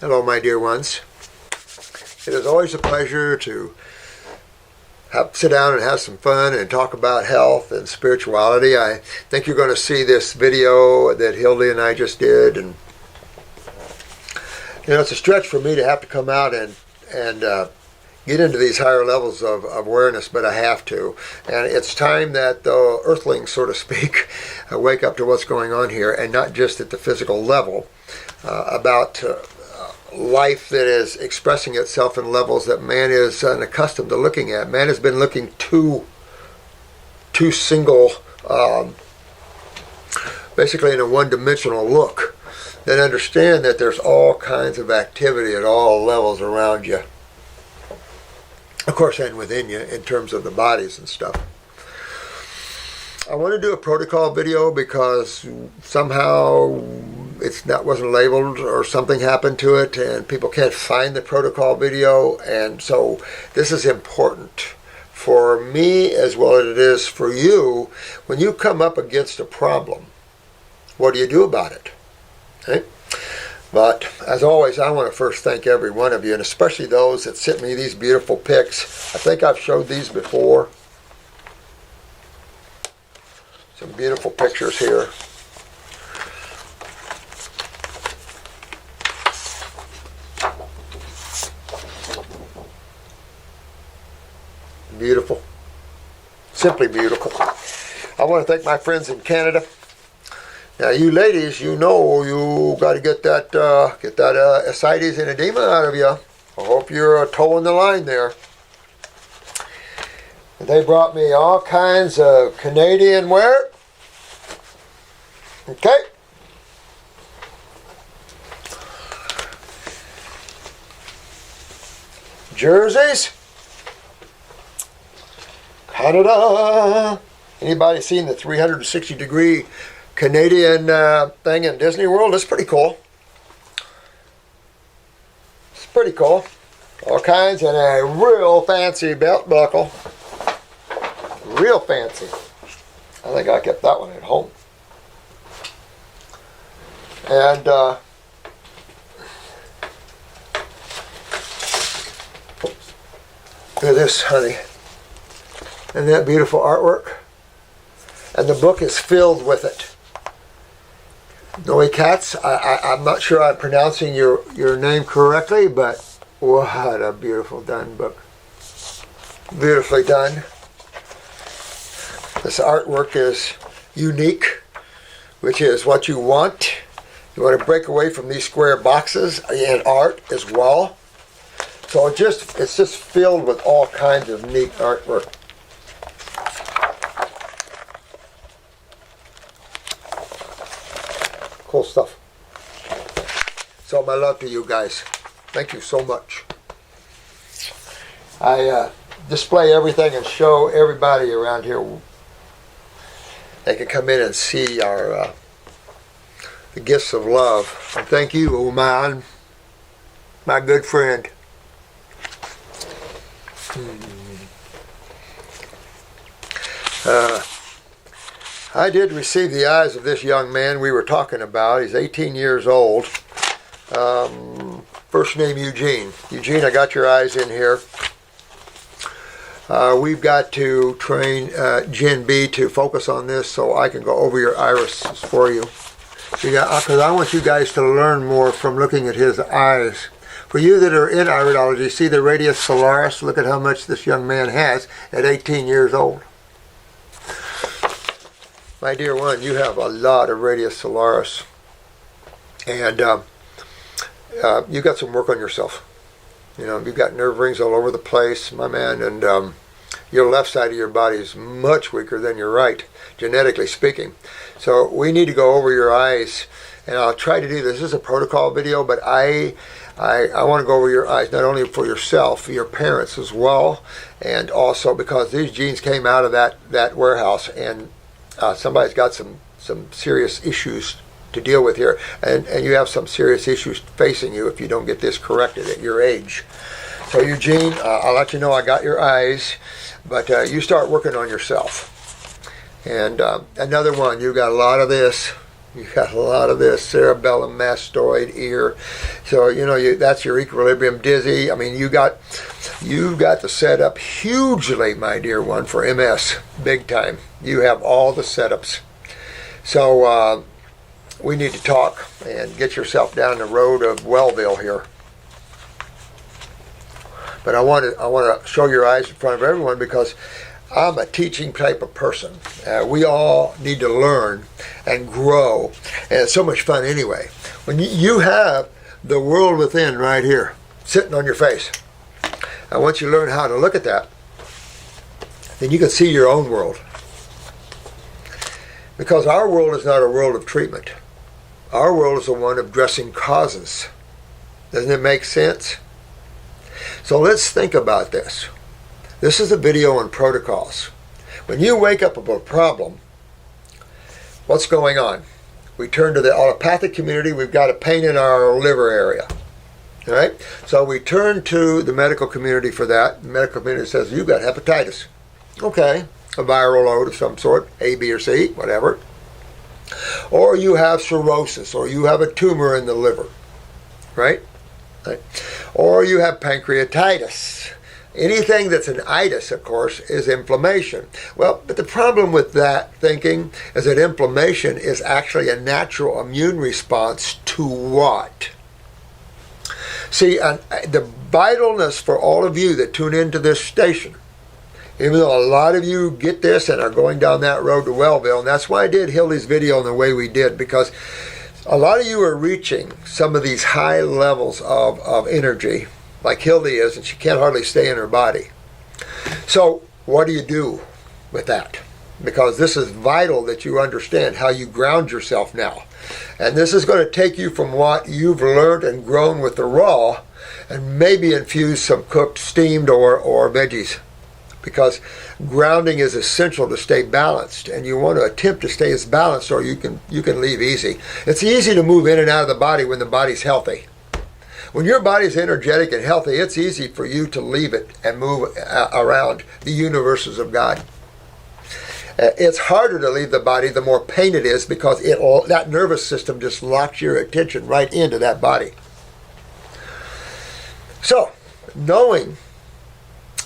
Hello, my dear ones. It is always a pleasure to sit down and have some fun and talk about health and spirituality. I think you're going to see this video that Hildy and I just did, and it's a stretch for me to have to come out and get into these higher levels of awareness, but I have to. And it's time that the earthlings, so to speak, wake up to what's going on here, and not just at the physical level, about life that is expressing itself in levels that man is unaccustomed to looking at. Man has been looking too single, basically in a one-dimensional look. Then understand that there's all kinds of activity at all levels around you. Of course, and within you in terms of the bodies and stuff. I want to do a protocol video because somehow wasn't labeled or something happened to it and people can't find the protocol video, and so this is important for me as well as it is for you. When you come up against a problem, what do you do about it? Okay? But as always, I want to first thank every one of you, and especially those that sent me these beautiful pics. I think I've showed these before. Some beautiful pictures here. Beautiful. Simply beautiful. I want to thank my friends in Canada. Now, you ladies, you got to get that ascites and edema out of you. I hope you're towing the line there. They brought me all kinds of Canadian wear. Okay. Jerseys. Canada. Anybody seen the 360-degree Canadian thing in Disney World? It's pretty cool. It's pretty cool. All kinds, and a real fancy belt buckle. Real fancy. I think I kept that one at home. And look at this, honey. Isn't that beautiful artwork? And the book is filled with it. Noe Katz, I'm not sure I'm pronouncing your name correctly, but what a beautiful done book. Beautifully done. This artwork is unique, which is what you want. You want to break away from these square boxes in art as well. So it's just filled with all kinds of neat artwork. Cool stuff. So my love to you guys. Thank you so much. I display everything and show everybody around here. They can come in and see our the gifts of love. And thank you, Oman, my good friend. I did receive the eyes of this young man we were talking about. He's 18 years old. First name Eugene. Eugene, I got your eyes in here. We've got to train Gen B to focus on this so I can go over your irises for you. Because I want you guys to learn more from looking at his eyes. For you that are in iridology, see the radius solaris? Look at how much this young man has at 18 years old. My dear one, you have a lot of radius solaris. And you got some work on yourself. You've got nerve rings all over the place, my man, and your left side of your body is much weaker than your right, genetically speaking. So we need to go over your eyes, and I'll try to do this. This is a protocol video, but I want to go over your eyes, not only for yourself, for your parents as well, and also because these genes came out of that warehouse, and somebody's got some serious issues to deal with here, and you have some serious issues facing you if you don't get this corrected at your age. So Eugene, I'll let you know I got your eyes, but you start working on yourself. And another one, you got a lot of this. You got a lot of this cerebellum, mastoid, ear. So that's your equilibrium, dizzy. I mean, you got the setup hugely, my dear one, for MS, big time. You have all the setups. So we need to talk and get yourself down the road of Wellville here. But I want to show your eyes in front of everyone because I'm a teaching type of person. We all need to learn and grow, and it's so much fun anyway. When you have the world within right here, sitting on your face, and once you learn how to look at that, then you can see your own world. Because our world is not a world of treatment. Our world is the one of addressing causes. Doesn't it make sense? So let's think about this. This is a video on protocols. When you wake up with a problem, what's going on? We turn to the allopathic community. We've got a pain in our liver area. All right? So we turn to the medical community for that. The medical community says, you've got hepatitis. Okay, a viral load of some sort, A, B, or C, whatever. Or you have cirrhosis, or you have a tumor in the liver, right? Or you have pancreatitis. Anything that's an itis, of course, is inflammation. Well, but the problem with that thinking is that inflammation is actually a natural immune response to what? See, the vitalness for all of you that tune into this station, even though a lot of you get this and are going down that road to Wellville, and that's why I did Hildy's video in the way we did, because a lot of you are reaching some of these high levels of energy, like Hildy is, and she can't hardly stay in her body. So what do you do with that? Because this is vital that you understand how you ground yourself now. And this is going to take you from what you've learned and grown with the raw, and maybe infuse some cooked, steamed, or veggies. Because grounding is essential to stay balanced, and you want to attempt to stay as balanced, or you can leave easy. It's easy to move in and out of the body when the body's healthy. When your body's energetic and healthy, it's easy for you to leave it and move around the universes of God. It's harder to leave the body the more pain it is, because that nervous system just locks your attention right into that body. So, knowing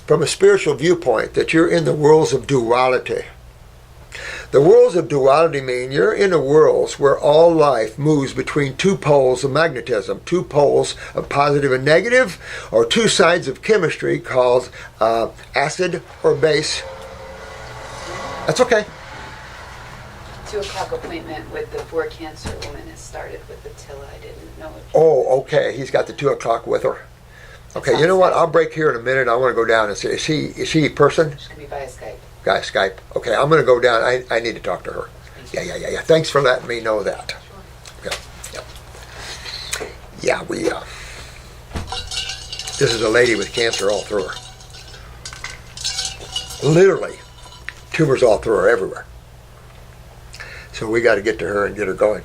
from a spiritual viewpoint that you're in the worlds of duality. The worlds of duality mean you're in the worlds where all life moves between two poles of magnetism, two poles of positive and negative, or two sides of chemistry called acid or base. That's okay. 2 o'clock appointment with the 4 cancer woman has started with Attila. I didn't know it. Oh, okay. He's got the 2 o'clock with her. Okay, you know what? I'll break here in a minute. I want to go down and see. Is she a person? She's going to be via Skype. Via Skype. Okay, I'm going to go down. I need to talk to her. Yeah. Thanks for letting me know that. Sure. Yeah, we, this is a lady with cancer all through her. Literally, tumors all through her everywhere. So we got to get to her and get her going.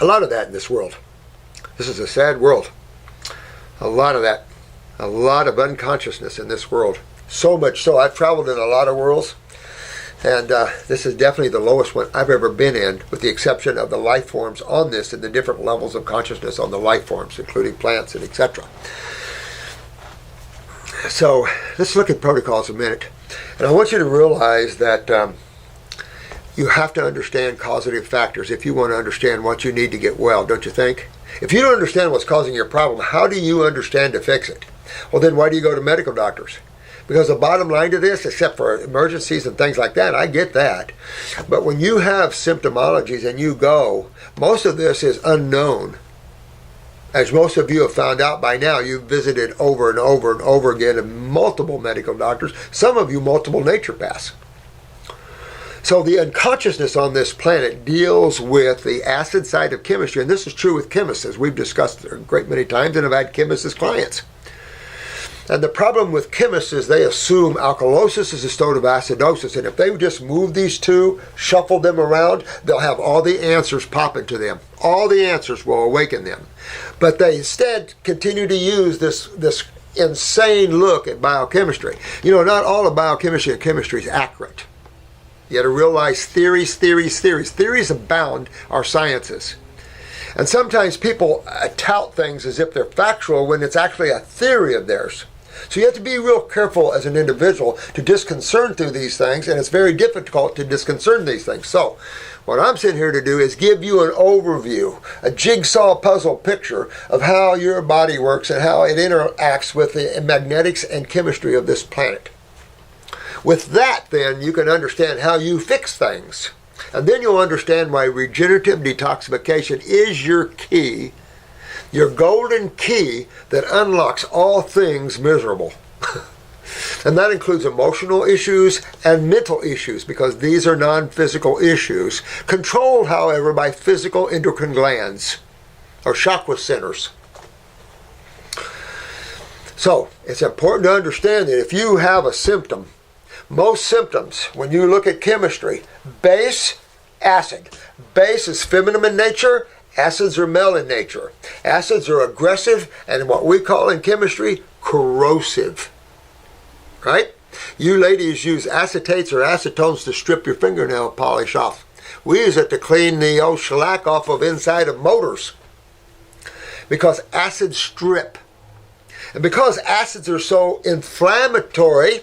A lot of that in this world. This is a sad world. A lot of that. A lot of unconsciousness in this world. So much so. I've traveled in a lot of worlds, and this is definitely the lowest one I've ever been in, with the exception of the life forms on this and the different levels of consciousness on the life forms, including plants and etc. So let's look at protocols a minute. And I want you to realize that you have to understand causative factors if you want to understand what you need to get well, don't you think? If you don't understand what's causing your problem, how do you understand to fix it? Well, then why do you go to medical doctors? Because the bottom line to this, except for emergencies and things like that, I get that. But when you have symptomologies and you go, most of this is unknown. As most of you have found out by now, you've visited over and over and over again in multiple medical doctors, some of you multiple naturopaths. So the unconsciousness on this planet deals with the acid side of chemistry, and this is true with chemists, as we've discussed a great many times, and have had chemists as clients. And the problem with chemists is they assume alkalosis is a state of acidosis. And if they just move these two, shuffle them around, they'll have all the answers pop into them. All the answers will awaken them. But they instead continue to use this insane look at biochemistry. You know, not all of biochemistry and chemistry is accurate. You got to realize theories. Theories abound are sciences. And sometimes people tout things as if they're factual when it's actually a theory of theirs. So you have to be real careful as an individual to disconcern through these things, and it's very difficult to disconcern these things. So what I'm sitting here to do is give you an overview, a jigsaw puzzle picture of how your body works and how it interacts with the magnetics and chemistry of this planet. With that, then, you can understand how you fix things. And then you'll understand why regenerative detoxification is your key, your golden key that unlocks all things miserable. And that includes emotional issues and mental issues, because these are non-physical issues, controlled, however, by physical endocrine glands or chakra centers. So it's important to understand that if you have a symptom, most symptoms, when you look at chemistry, base, acid. Base is feminine in nature, acids are male in nature. Acids are aggressive and what we call in chemistry, corrosive. Right? You ladies use acetates or acetones to strip your fingernail polish off. We use it to clean the old shellac off of inside of motors, because acids strip. And because acids are so inflammatory,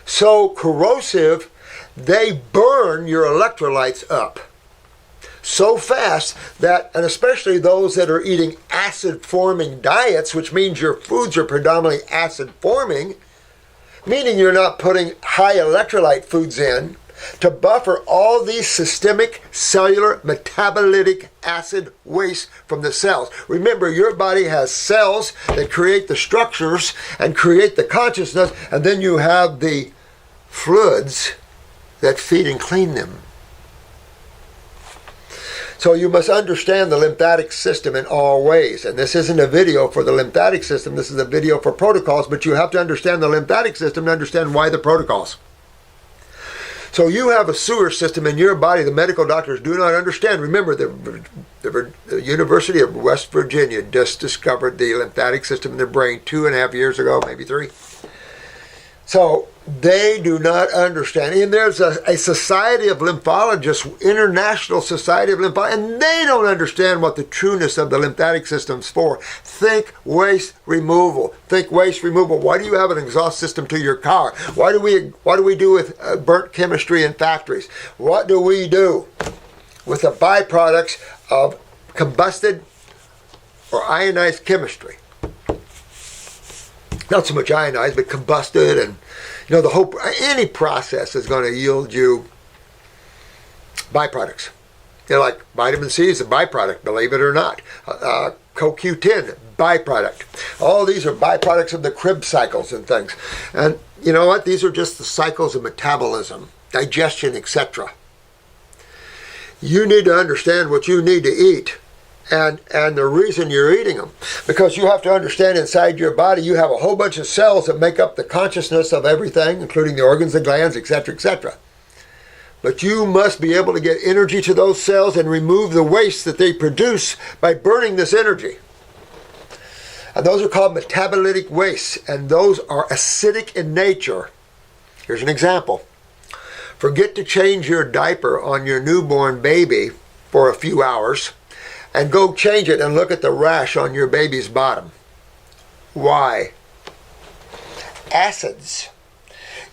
so corrosive, they burn your electrolytes up so fast that, and especially those that are eating acid-forming diets, which means your foods are predominantly acid-forming, meaning you're not putting high electrolyte foods in to buffer all these systemic cellular metabolitic acid waste from the cells. Remember, your body has cells that create the structures and create the consciousness, and then you have the fluids that feed and clean them. So you must understand the lymphatic system in all ways. And this isn't a video for the lymphatic system, this is a video for protocols, but you have to understand the lymphatic system to understand why the protocols. So you have a sewer system in your body the medical doctors do not understand. Remember, the University of West Virginia just discovered the lymphatic system in their brain 2.5 years ago, maybe 3. So they do not understand. And there's a society of lymphologists, International Society of Lymphologists, and they don't understand what the trueness of the lymphatic system's for. Think waste removal. Think waste removal. Why do you have an exhaust system to your car? What do we do with burnt chemistry in factories? What do we do with the byproducts of combusted or ionized chemistry? Not so much ionized, but combusted, and you know, the whole, any process is going to yield you byproducts. You know, like vitamin C is a byproduct, believe it or not. CoQ10, byproduct. All these are byproducts of the Krebs cycles and things. And you know what? These are just the cycles of metabolism, digestion, etc. You need to understand what you need to eat. And the reason you're eating them. Because you have to understand inside your body you have a whole bunch of cells that make up the consciousness of everything, including the organs and glands, etc., etc. But you must be able to get energy to those cells and remove the waste that they produce by burning this energy. And those are called metabolitic wastes, and those are acidic in nature. Here's an example. Forget to change your diaper on your newborn baby for a few hours, and go change it and look at the rash on your baby's bottom. Why? Acids.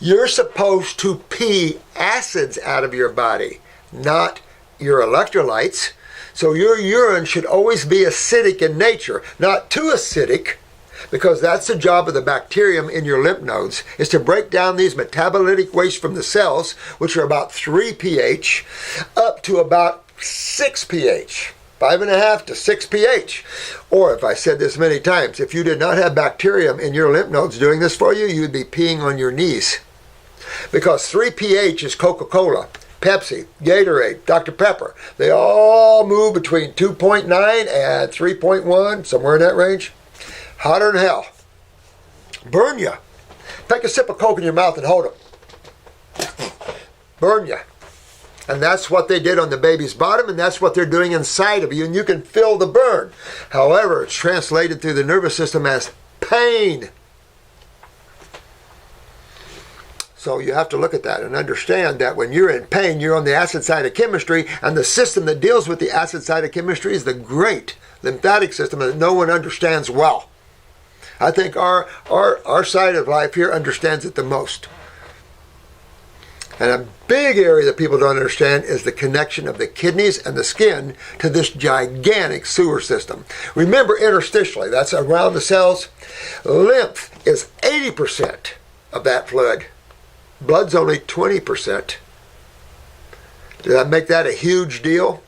You're supposed to pee acids out of your body, not your electrolytes. So your urine should always be acidic in nature, not too acidic, because that's the job of the bacterium in your lymph nodes, is to break down these metabolitic waste from the cells, which are about 3 pH, up to about 6 pH. 5.5 to 6 pH. Or if I said this many times, if you did not have bacterium in your lymph nodes doing this for you, you'd be peeing on your knees. Because 3 pH is Coca-Cola, Pepsi, Gatorade, Dr. Pepper. They all move between 2.9 and 3.1, somewhere in that range. Hotter than hell. Burn you. Take a sip of Coke in your mouth and hold it. Burn you. And that's what they did on the baby's bottom, and that's what they're doing inside of you, and you can feel the burn. However, it's translated through the nervous system as pain. So you have to look at that and understand that when you're in pain, you're on the acid side of chemistry, and the system that deals with the acid side of chemistry is the great lymphatic system that no one understands well. I think our side of life here understands it the most. And a big area that people don't understand is the connection of the kidneys and the skin to this gigantic sewer system. Remember, interstitially, that's around the cells. Lymph is 80% of that fluid. Blood's only 20%. Does that make that a huge deal?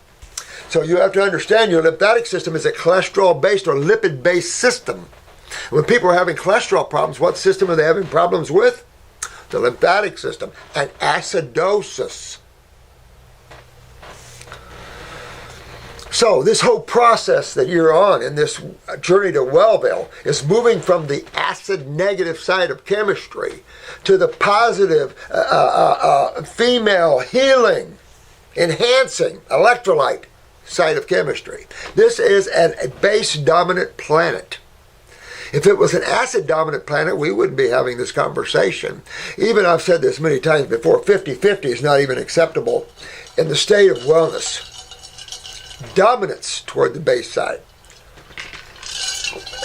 So you have to understand your lymphatic system is a cholesterol-based or lipid-based system. When people are having cholesterol problems, what system are they having problems with? The lymphatic system, and acidosis. So this whole process that you're on in this journey to Wellville is moving from the acid negative side of chemistry to the positive female healing, enhancing electrolyte side of chemistry. This is a base dominant planet. If it was an acid-dominant planet, we wouldn't be having this conversation. Even I've said this many times before, 50-50 is not even acceptable in the state of wellness. Dominance toward the base side.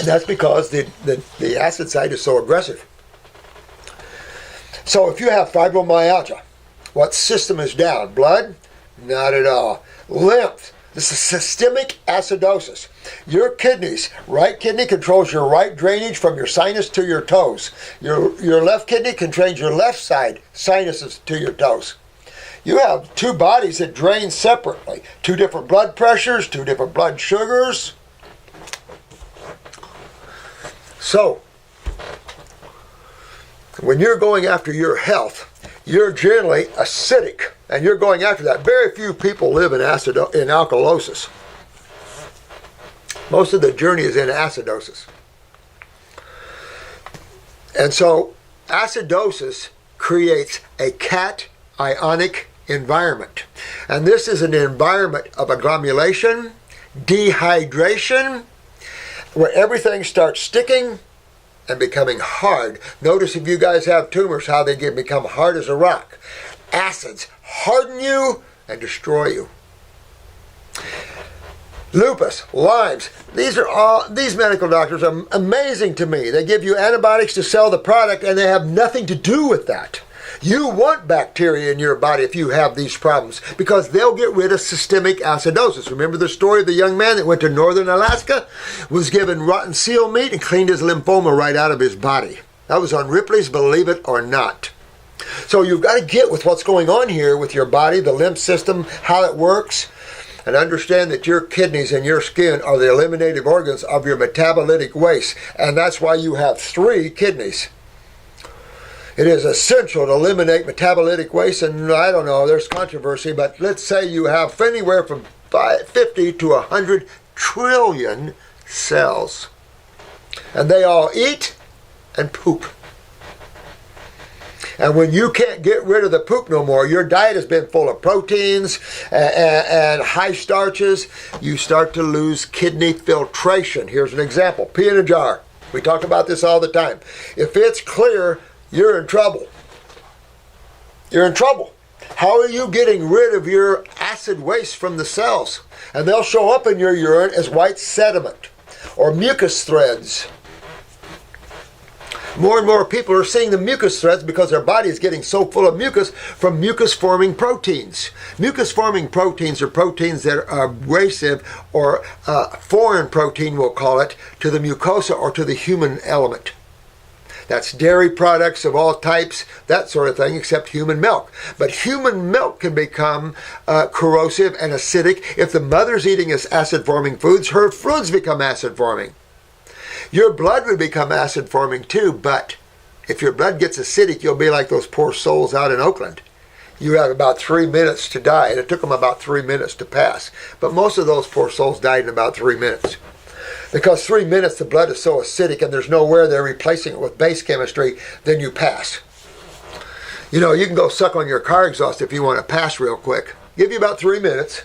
And that's because the acid side is so aggressive. So if you have fibromyalgia, what system is down? Blood? Not at all. Lymph. This is systemic acidosis. Your kidneys, right kidney controls your right drainage from your sinus to your toes. Your left kidney controls your left side sinuses to your toes. You have two bodies that drain separately. Two different blood pressures, two different blood sugars. So, when you're going after your health, you're generally acidic, and you're going after that. Very few people live in alkalosis. Most of the journey is in acidosis. And so acidosis creates a cationic environment. And this is an environment of agglomeration, dehydration, where everything starts sticking and becoming hard. Notice if you guys have tumors, how they become hard as a rock. Acids harden you and destroy you. Lupus, Lyme's, these medical doctors are amazing to me. They give you antibiotics to sell the product, and they have nothing to do with that. You want bacteria in your body if you have these problems, because they'll get rid of systemic acidosis. Remember the story of the young man that went to northern Alaska, was given rotten seal meat and cleaned his lymphoma right out of his body. That was on Ripley's Believe It or Not. So you've got to get with what's going on here with your body, the lymph system, how it works, and understand that your kidneys and your skin are the eliminative organs of your metabolitic waste. And that's why you have 3 kidneys. It is essential to eliminate metabolitic waste, and I don't know, there's controversy, but let's say you have anywhere from 50 to 100 trillion cells. And they all eat and poop. And when you can't get rid of the poop no more, your diet has been full of proteins and high starches, you start to lose kidney filtration. Here's an example. Pee in a jar. We talk about this all the time. If it's clear, you're in trouble. You're in trouble. How are you getting rid of your acid waste from the cells? And they'll show up in your urine as white sediment or mucus threads. More and more people are seeing the mucus threads because their body is getting so full of mucus from mucus-forming proteins. Mucus-forming proteins are proteins that are abrasive or foreign protein, we'll call it, to the mucosa or to the human element. That's dairy products of all types, that sort of thing, except human milk. But human milk can become corrosive and acidic. If the mother's eating acid-forming foods, her fluids become acid-forming. Your blood would become acid-forming too, but if your blood gets acidic, you'll be like those poor souls out in Oakland. You have about 3 minutes to die, and it took them about 3 minutes to pass. But most of those poor souls died in about 3 minutes. Because 3 minutes the blood is so acidic and there's nowhere they're replacing it with base chemistry, then you pass. You know, you can go suck on your car exhaust if you want to pass real quick. Give you about 3 minutes.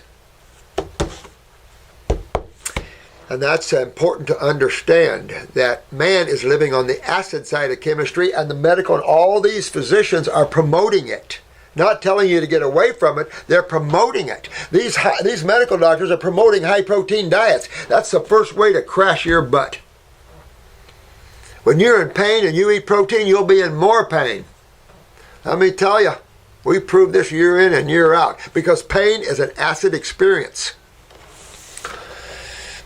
And that's important to understand, that man is living on the acid side of chemistry, and the medical and all these physicians are promoting it. Not telling you to get away from it, they're promoting it. These medical doctors are promoting high protein diets. That's the first way to crash your butt. When you're in pain and you eat protein, you'll be in more pain. Let me tell you, we prove this year in and year out, because pain is an acid experience.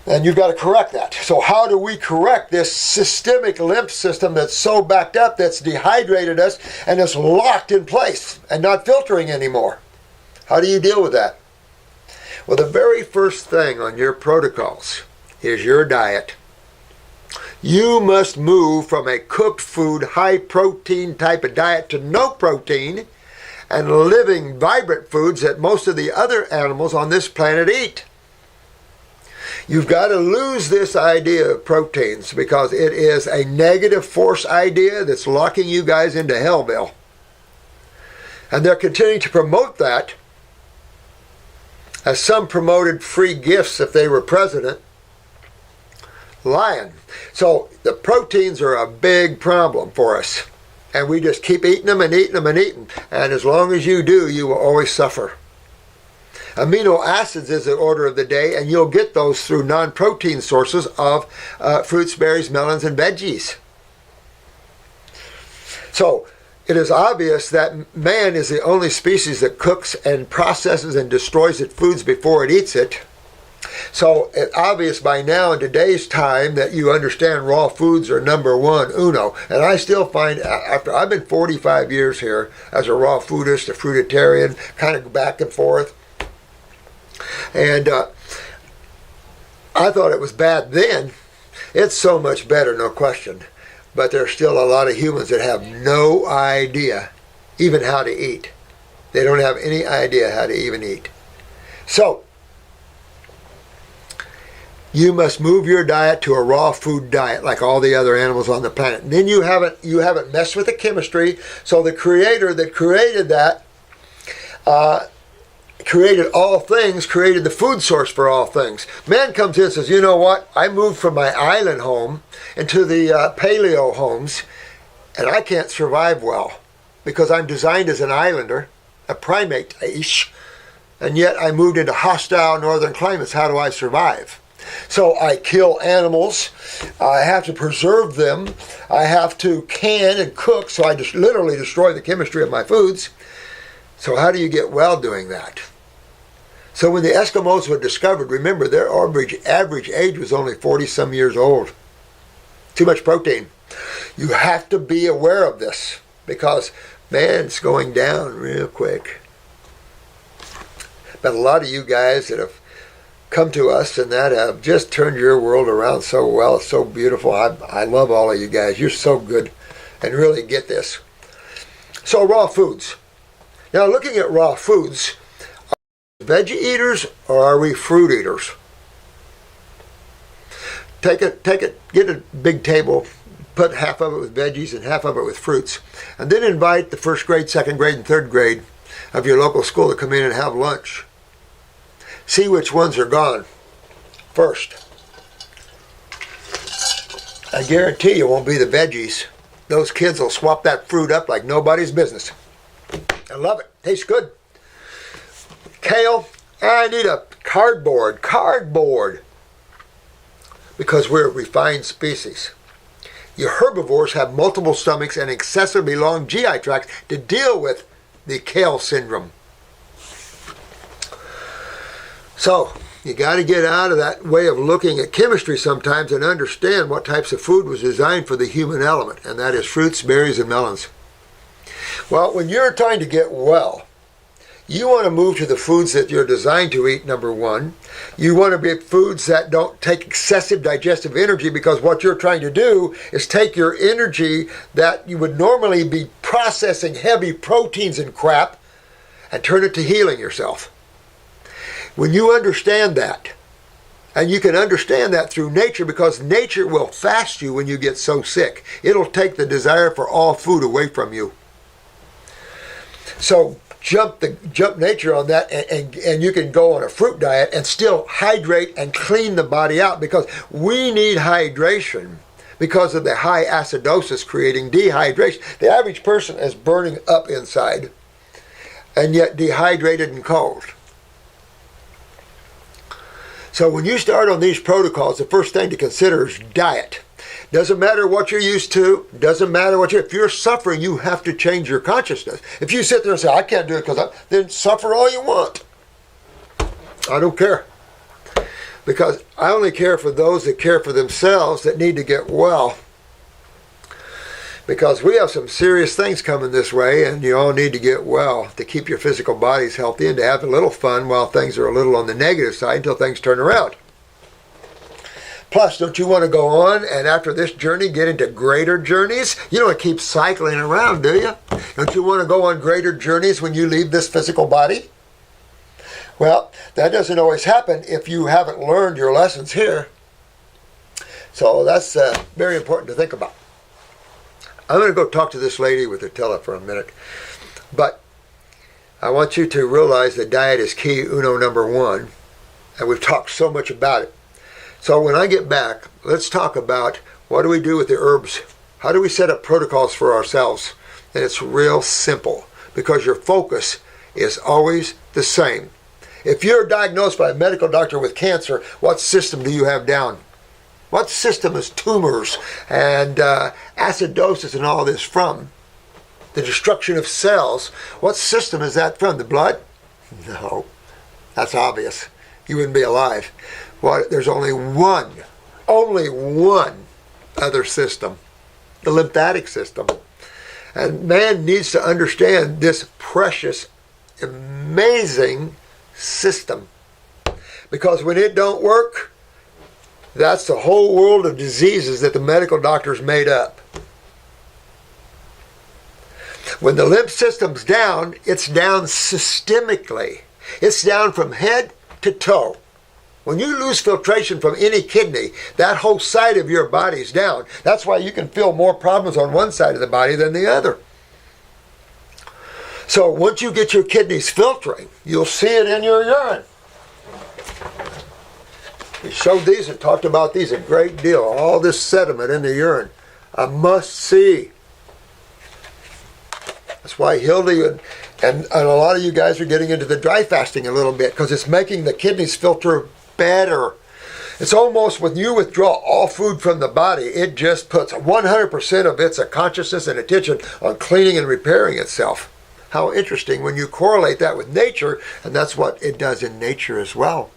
And you've got to correct that. So how do we correct this systemic lymph system that's so backed up, that's dehydrated us, and it's locked in place and not filtering anymore? How do you deal with that? Well, the very first thing on your protocols is your diet. You must move from a cooked food, high protein type of diet to no protein and living, vibrant foods that most of the other animals on this planet eat. You've got to lose this idea of proteins, because it is a negative force idea that's locking you guys into hellville. And they're continuing to promote that, as some promoted free gifts if they were president. Lying. So the proteins are a big problem for us. And we just keep eating them and eating them and eating. And as long as you do, you will always suffer. Amino acids is the order of the day, and you'll get those through non-protein sources of fruits, berries, melons, and veggies. So it is obvious that man is the only species that cooks and processes and destroys its foods before it eats it. So it's obvious by now in today's time that you understand raw foods are number one, uno. And I still find, after I've been 45 years here as a raw foodist, a fruitarian, kind of back and forth. And I thought it was bad then. It's so much better, no question. But there's still a lot of humans that have no idea even how to eat. They don't have any idea how to even eat. So, you must move your diet to a raw food diet like all the other animals on the planet. And then you haven't messed with the chemistry. So the creator that created that created all things, created the food source for all things. Man comes in and says, you know what? I moved from my island home into the paleo homes, and I can't survive well because I'm designed as an islander, a primate-ish, and yet I moved into hostile northern climates. How do I survive? So I kill animals, I have to preserve them, I have to can and cook, so I just literally destroy the chemistry of my foods. So how do you get well doing that? So when the Eskimos were discovered, remember their average age was only 40-some years old. Too much protein. You have to be aware of this, because man's going down real quick. But a lot of you guys that have come to us and that have just turned your world around so well. It's so beautiful. I love all of you guys. You're so good and really get this. So raw foods. Now looking at raw foods, are we veggie eaters or are we fruit eaters? Get a big table, put half of it with veggies and half of it with fruits, and then invite the first grade, second grade, and third grade of your local school to come in and have lunch. See which ones are gone first. I guarantee you won't be the veggies. Those kids will swap that fruit up like nobody's business. I love it. Tastes good. Kale, I need a cardboard. Because we're a refined species. Your herbivores have multiple stomachs and excessively long GI tracts to deal with the kale syndrome. So, you got to get out of that way of looking at chemistry sometimes and understand what types of food was designed for the human element, and that is fruits, berries, and melons. Well, when you're trying to get well, you want to move to the foods that you're designed to eat, number one. You want to be foods that don't take excessive digestive energy, because what you're trying to do is take your energy that you would normally be processing heavy proteins and crap and turn it to healing yourself. When you understand that, And you can understand that through nature, because nature will fast you when you get so sick. It'll take the desire for all food away from you. So jump nature on that, and you can go on a fruit diet and still hydrate and clean the body out, because we need hydration because of the high acidosis creating dehydration. The average person is burning up inside and yet dehydrated and cold. So when you start on these protocols, the first thing to consider is diet. Doesn't matter what you're used to. Doesn't matter if you're suffering, you have to change your consciousness. If you sit there and say, I can't do it then suffer all you want. I don't care. Because I only care for those that care for themselves, that need to get well. Because we have some serious things coming this way, and you all need to get well to keep your physical bodies healthy and to have a little fun while things are a little on the negative side until things turn around. Plus, don't you want to go on and after this journey get into greater journeys? You don't want to keep cycling around, do you? Don't you want to go on greater journeys when you leave this physical body? Well, that doesn't always happen if you haven't learned your lessons here. So that's very important to think about. I'm going to go talk to this lady with Attila for a minute. But I want you to realize that diet is key, number one. And we've talked so much about it. So when I get back, let's talk about what do we do with the herbs? How do we set up protocols for ourselves? And it's real simple, because your focus is always the same. If you're diagnosed by a medical doctor with cancer, what system do you have down? What system is tumors and acidosis and all this from? The destruction of cells. What system is that from? The blood? No. That's obvious. You wouldn't be alive. Well, there's only one other system. The lymphatic system. And man needs to understand this precious, amazing system. Because when it don't work, that's the whole world of diseases that the medical doctors made up. When the lymph system's down, it's down systemically. It's down from head to toe. When you lose filtration from any kidney, that whole side of your body's down. That's why you can feel more problems on one side of the body than the other. So once you get your kidneys filtering, you'll see it in your urine. We showed these and talked about these a great deal. All this sediment in the urine. A must see. That's why Hildy and a lot of you guys are getting into the dry fasting a little bit, because it's making the kidneys filter better. It's almost when you withdraw all food from the body, it just puts 100% of its consciousness and attention on cleaning and repairing itself. How interesting when you correlate that with nature, and that's what it does in nature as well.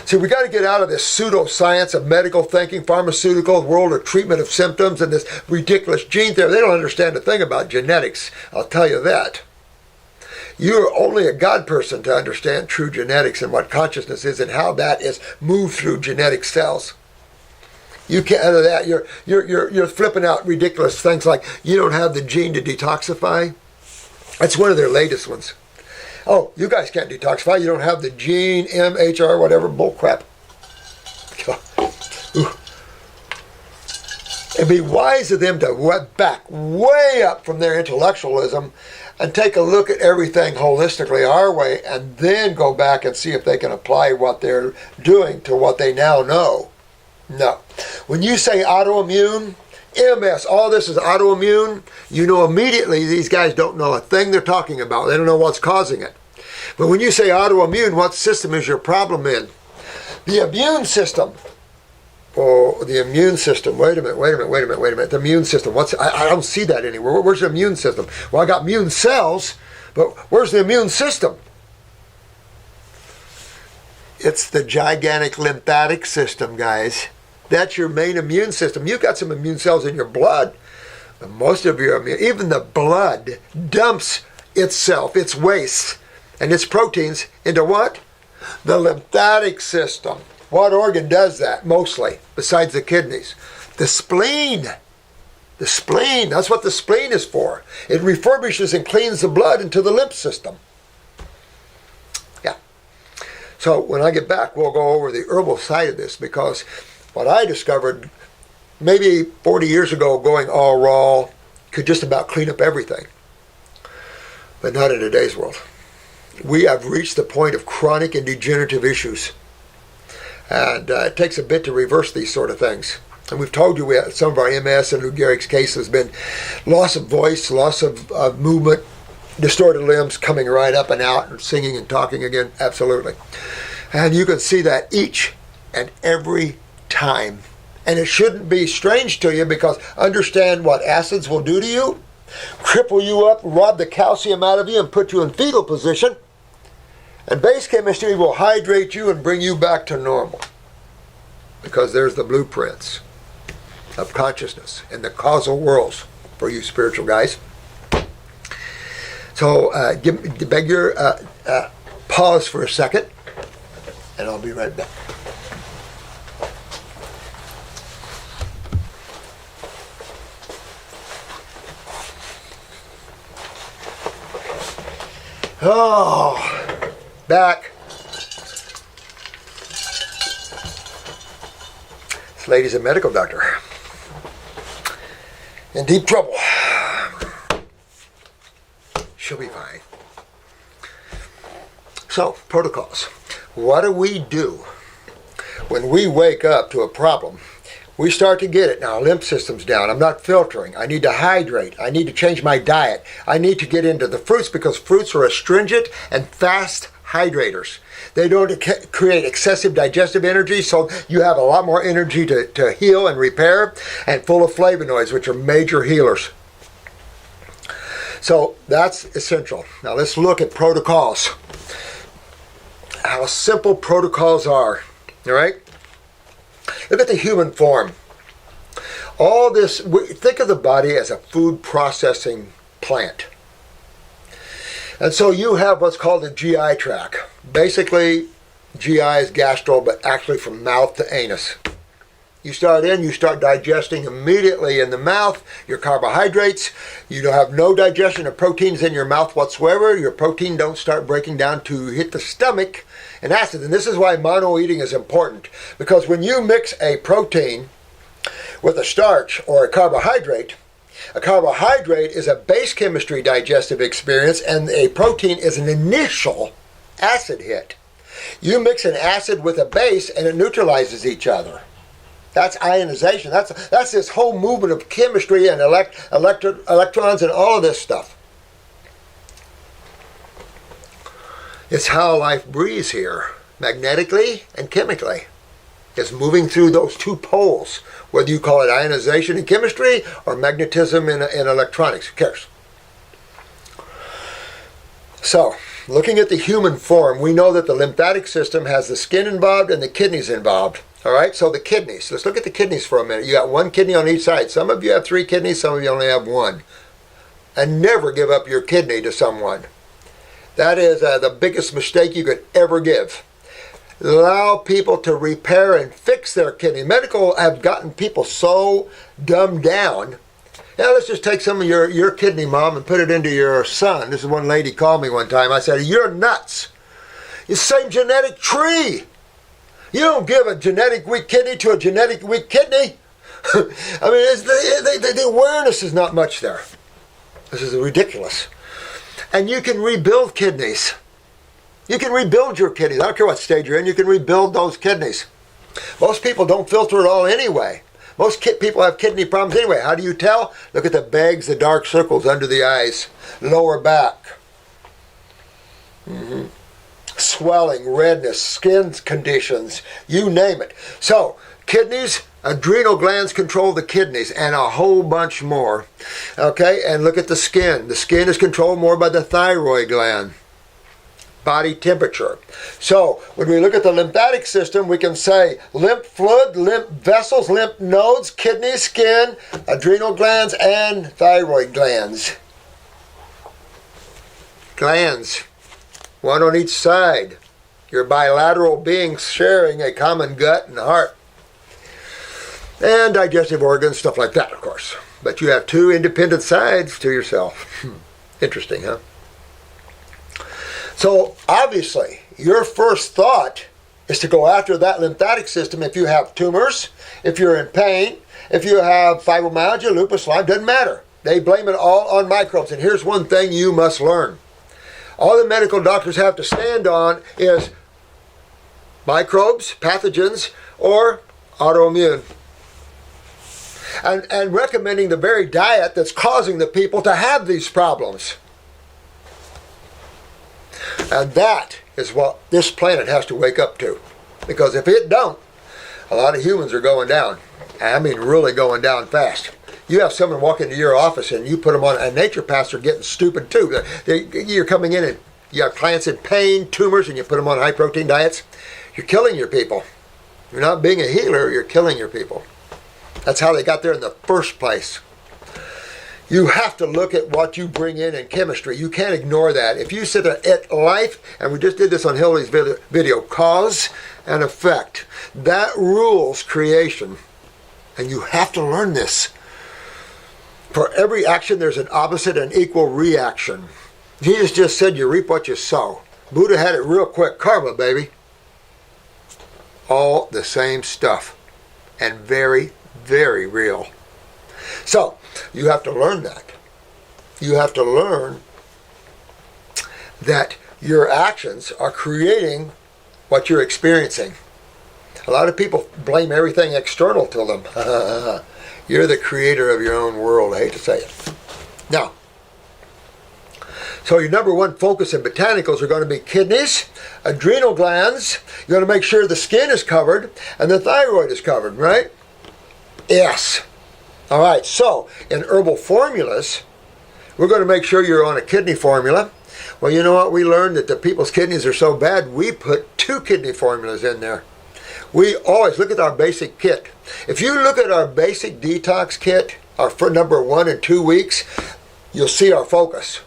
See, we got to get out of this pseudoscience of medical thinking, pharmaceutical world of treatment of symptoms, and this ridiculous gene therapy. They don't understand a thing about genetics, I'll tell you that. You're only a God person to understand true genetics and what consciousness is and how that is moved through genetic cells. You can't out of that. You're flipping out ridiculous things like you don't have the gene to detoxify. That's one of their latest ones. Oh, you guys can't detoxify. You don't have the gene, MHR, whatever, bull crap. It'd be wise of them to back way up from their intellectualism and take a look at everything holistically our way, and then go back and see if they can apply what they're doing to what they now know. No. When you say autoimmune, MS, all this is autoimmune, you know immediately these guys don't know a thing they're talking about. They don't know what's causing it. But when you say autoimmune, what system is your problem in? The immune system. Oh, the immune system. Wait a minute. The immune system. I don't see that anywhere. Where's the immune system? Well, I got immune cells, but where's the immune system? It's the gigantic lymphatic system, guys. That's your main immune system. You've got some immune cells in your blood. But most of your immune, even the blood dumps itself, its waste, and its proteins into what? The lymphatic system. What organ does that mostly, besides the kidneys? The spleen. The spleen, that's what the spleen is for. It refurbishes and cleans the blood into the lymph system. Yeah. So when I get back, we'll go over the herbal side of this, because what I discovered maybe 40 years ago, going all raw could just about clean up everything. But not in today's world. We have reached the point of chronic and degenerative issues. And it takes a bit to reverse these sort of things. And we've told you some of our MS and Lou Gehrig's case has been loss of voice, loss of movement, distorted limbs, coming right up and out and singing and talking again. Absolutely. And you can see that each and every time. And it shouldn't be strange to you, because understand what acids will do to you: cripple you up, rob the calcium out of you, and put you in fetal position. And base chemistry will hydrate you and bring you back to normal. Because there's the blueprints of consciousness and the causal worlds for you spiritual guys. So beg your pause for a second, and I'll be right back. Oh, back. This lady's a medical doctor. In deep trouble. She'll be fine. So, protocols. What do we do when we wake up to a problem? We start to get it. Now, lymph system's down. I'm not filtering. I need to hydrate. I need to change my diet. I need to get into the fruits, because fruits are astringent and fast hydrators. They don't create excessive digestive energy, so you have a lot more energy to heal and repair, and full of flavonoids, which are major healers. So that's essential. Now let's look at protocols. How simple protocols are. All right? Look at the human form. All this, think of the body as a food processing plant. And so you have what's called the GI tract. Basically, GI is gastro, but actually from mouth to anus. You start digesting immediately in the mouth your carbohydrates. You don't have no digestion of proteins in your mouth whatsoever. Your protein don't start breaking down to hit the stomach and acid. And this is why mono eating is important. Because when you mix a protein with a starch or a carbohydrate is a base chemistry digestive experience, and a protein is an initial acid hit. You mix an acid with a base and it neutralizes each other. That's ionization. That's this whole movement of chemistry and electrons and all of this stuff. It's how life breathes here, magnetically and chemically. It's moving through those two poles, whether you call it ionization in chemistry or magnetism in electronics. Who cares? So, looking at the human form, we know that the lymphatic system has the skin involved and the kidneys involved. All right, so the kidneys. Let's look at the kidneys for a minute. You got one kidney on each side. Some of you have 3 kidneys, some of you only have 1. And never give up your kidney to someone. That is the biggest mistake you could ever give. Allow people to repair and fix their kidney. Medical have gotten people so dumbed down. Now let's just take some of your kidney, Mom, and put it into your son. This is one lady called me one time. I said, "You're nuts. It's the same genetic tree. You don't give a genetic weak kidney to a genetic weak kidney." I mean, the awareness is not much there. This is ridiculous. And you can rebuild kidneys. You can rebuild your kidneys. I don't care what stage you're in. You can rebuild those kidneys. Most people don't filter at all anyway. Most people have kidney problems anyway. How do you tell? Look at the bags, the dark circles under the eyes, lower back. Swelling, redness, skin conditions, you name it. So, kidneys, adrenal glands control the kidneys, and a whole bunch more. Okay, and look at the skin. The skin is controlled more by the thyroid gland. Body temperature. So, when we look at the lymphatic system, we can say lymph fluid, lymph vessels, lymph nodes, kidneys, skin, adrenal glands, and thyroid glands. Glands. One on each side. You're bilateral beings sharing a common gut and heart. And digestive organs, stuff like that, of course. But you have 2 independent sides to yourself. Interesting, huh? So, obviously, your first thought is to go after that lymphatic system if you have tumors, if you're in pain, if you have fibromyalgia, lupus, Lyme, doesn't matter. They blame it all on microbes. And here's one thing you must learn. All the medical doctors have to stand on is microbes, pathogens, or autoimmune. And recommending the very diet that's causing the people to have these problems. And that is what this planet has to wake up to. Because if it don't, a lot of humans are going down. I mean really going down fast. You have someone walk into your office and you put them on, a naturopaths are getting stupid too. You're coming in and you have clients in pain, tumors, and you put them on high protein diets. You're killing your people. You're not being a healer, you're killing your people. That's how they got there in the first place. You have to look at what you bring in chemistry. You can't ignore that. If you sit at life, and we just did this on Hillary's video, cause and effect, that rules creation. And you have to learn this. For every action, there's an opposite and equal reaction. Jesus just said you reap what you sow. Buddha had it real quick. Karma, baby. All the same stuff. And very, very real. So, you have to learn that. You have to learn that your actions are creating what you're experiencing. A lot of people blame everything external to them. You're the creator of your own world, I hate to say it. Now, so your number one focus in botanicals are going to be kidneys, adrenal glands, you're going to make sure the skin is covered, and the thyroid is covered, right? Yes. All right, so in herbal formulas, we're going to make sure you're on a kidney formula. Well, you know what? We learned that the people's kidneys are so bad, we put 2 kidney formulas in there. We always look at our basic kit. If you look at our basic detox kit, our for number 1 and 2 weeks, you'll see our focus.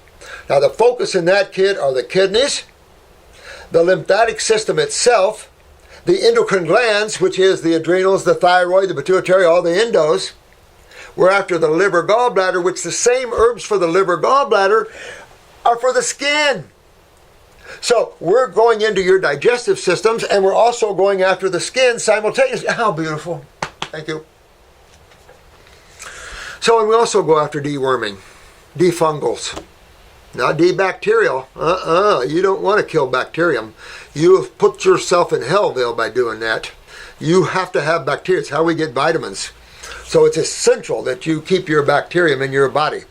Now, the focus in that kit are the kidneys, the lymphatic system itself, the endocrine glands, which is the adrenals, the thyroid, the pituitary, all the endos. We're after the liver gallbladder, which the same herbs for the liver gallbladder are for the skin. So we're going into your digestive systems, and we're also going after the skin simultaneously. How beautiful. Thank you. So, and we also go after deworming, defungals, not debacterial. You don't want to kill bacterium. You have put yourself in hellville by doing that. You have to have bacteria. It's how we get vitamins. So it's essential that you keep your bacterium in your body.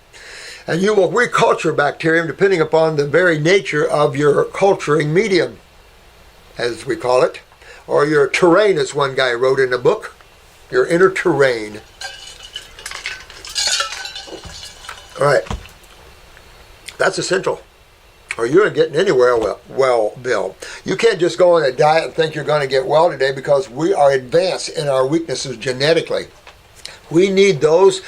And you will reculture bacterium depending upon the very nature of your culturing medium, as we call it. Or your terrain, as one guy wrote in a book. Your inner terrain. All right. That's essential. Or you ain't getting anywhere well, Bill. You can't just go on a diet and think you're going to get well today, because we are advanced in our weaknesses genetically. We need those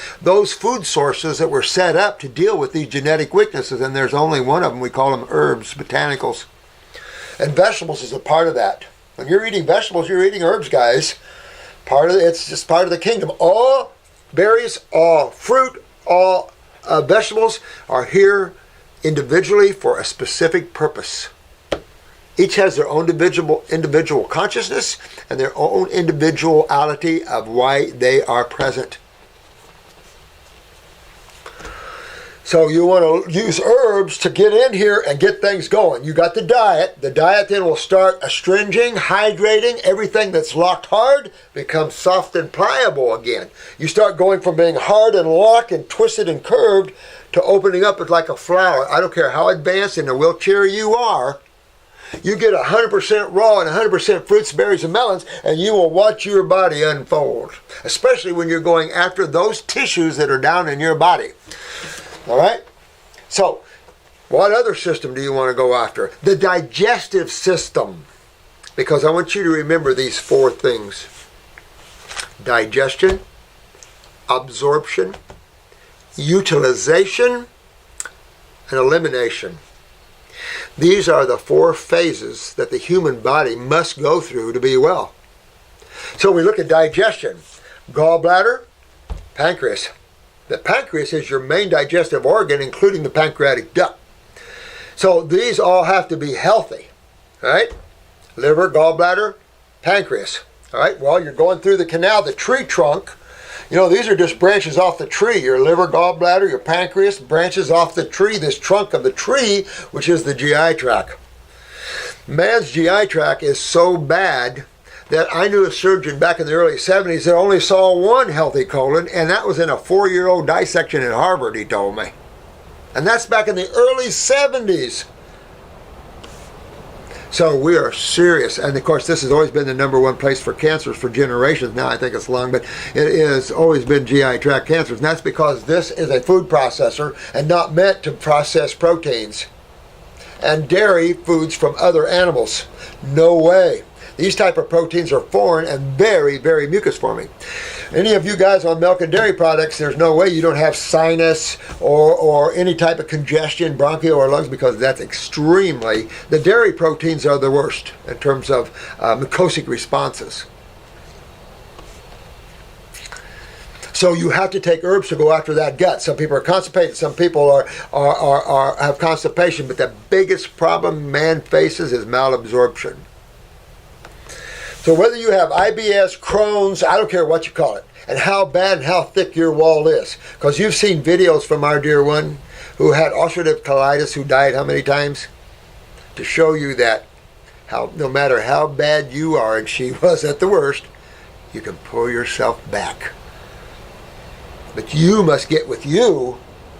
food sources that were set up to deal with these genetic weaknesses, and there's only one of them. We call them herbs, botanicals. And vegetables is a part of that. When you're eating vegetables, you're eating herbs, guys. It's just part of the kingdom. All berries, all fruit, all vegetables are here individually for a specific purpose. Each has their own individual consciousness and their own individuality of why they are present. So you want to use herbs to get in here and get things going. You got the diet. The diet then will start astringing, hydrating. Everything that's locked hard becomes soft and pliable again. You start going from being hard and locked and twisted and curved to opening up like a flower. I don't care how advanced in a wheelchair you are. You get 100% raw and 100% fruits, berries, and melons, and you will watch your body unfold. Especially when you're going after those tissues that are down in your body. All right? So, what other system do you want to go after? The digestive system. Because I want you to remember these 4 things. Digestion, absorption, utilization, and elimination. These are the 4 phases that the human body must go through to be well. So we look at digestion. Gallbladder, pancreas. The pancreas is your main digestive organ, including the pancreatic duct. So these all have to be healthy. All right? Liver, gallbladder, pancreas. All right? Well, you're going through the canal, the tree trunk. You know, these are just branches off the tree. Your liver, gallbladder, your pancreas, branches off the tree, this trunk of the tree, which is the GI tract. Man's GI tract is so bad that I knew a surgeon back in the early 70s that only saw one healthy colon, and that was in a 4-year-old dissection at Harvard, he told me. And that's back in the early 70s. So we are serious. And of course, this has always been the #1 place for cancers for generations. Now I think it's lung, but it has always been GI tract cancers. And that's because this is a food processor and not meant to process proteins and dairy foods from other animals. No way. These type of proteins are foreign and very, very mucus forming. Any of you guys on milk and dairy products, there's no way you don't have sinus or any type of congestion, bronchial or lungs, because that's extremely, the dairy proteins are the worst in terms of mucosic responses. So you have to take herbs to go after that gut. Some people are constipated, some people have constipation, but the biggest problem man faces is malabsorption. So whether you have IBS, Crohn's, I don't care what you call it, and how bad and how thick your wall is. Because you've seen videos from our dear one who had ulcerative colitis, who died how many times? To show you that no matter how bad you are, and she was at the worst, you can pull yourself back. But you must get with you,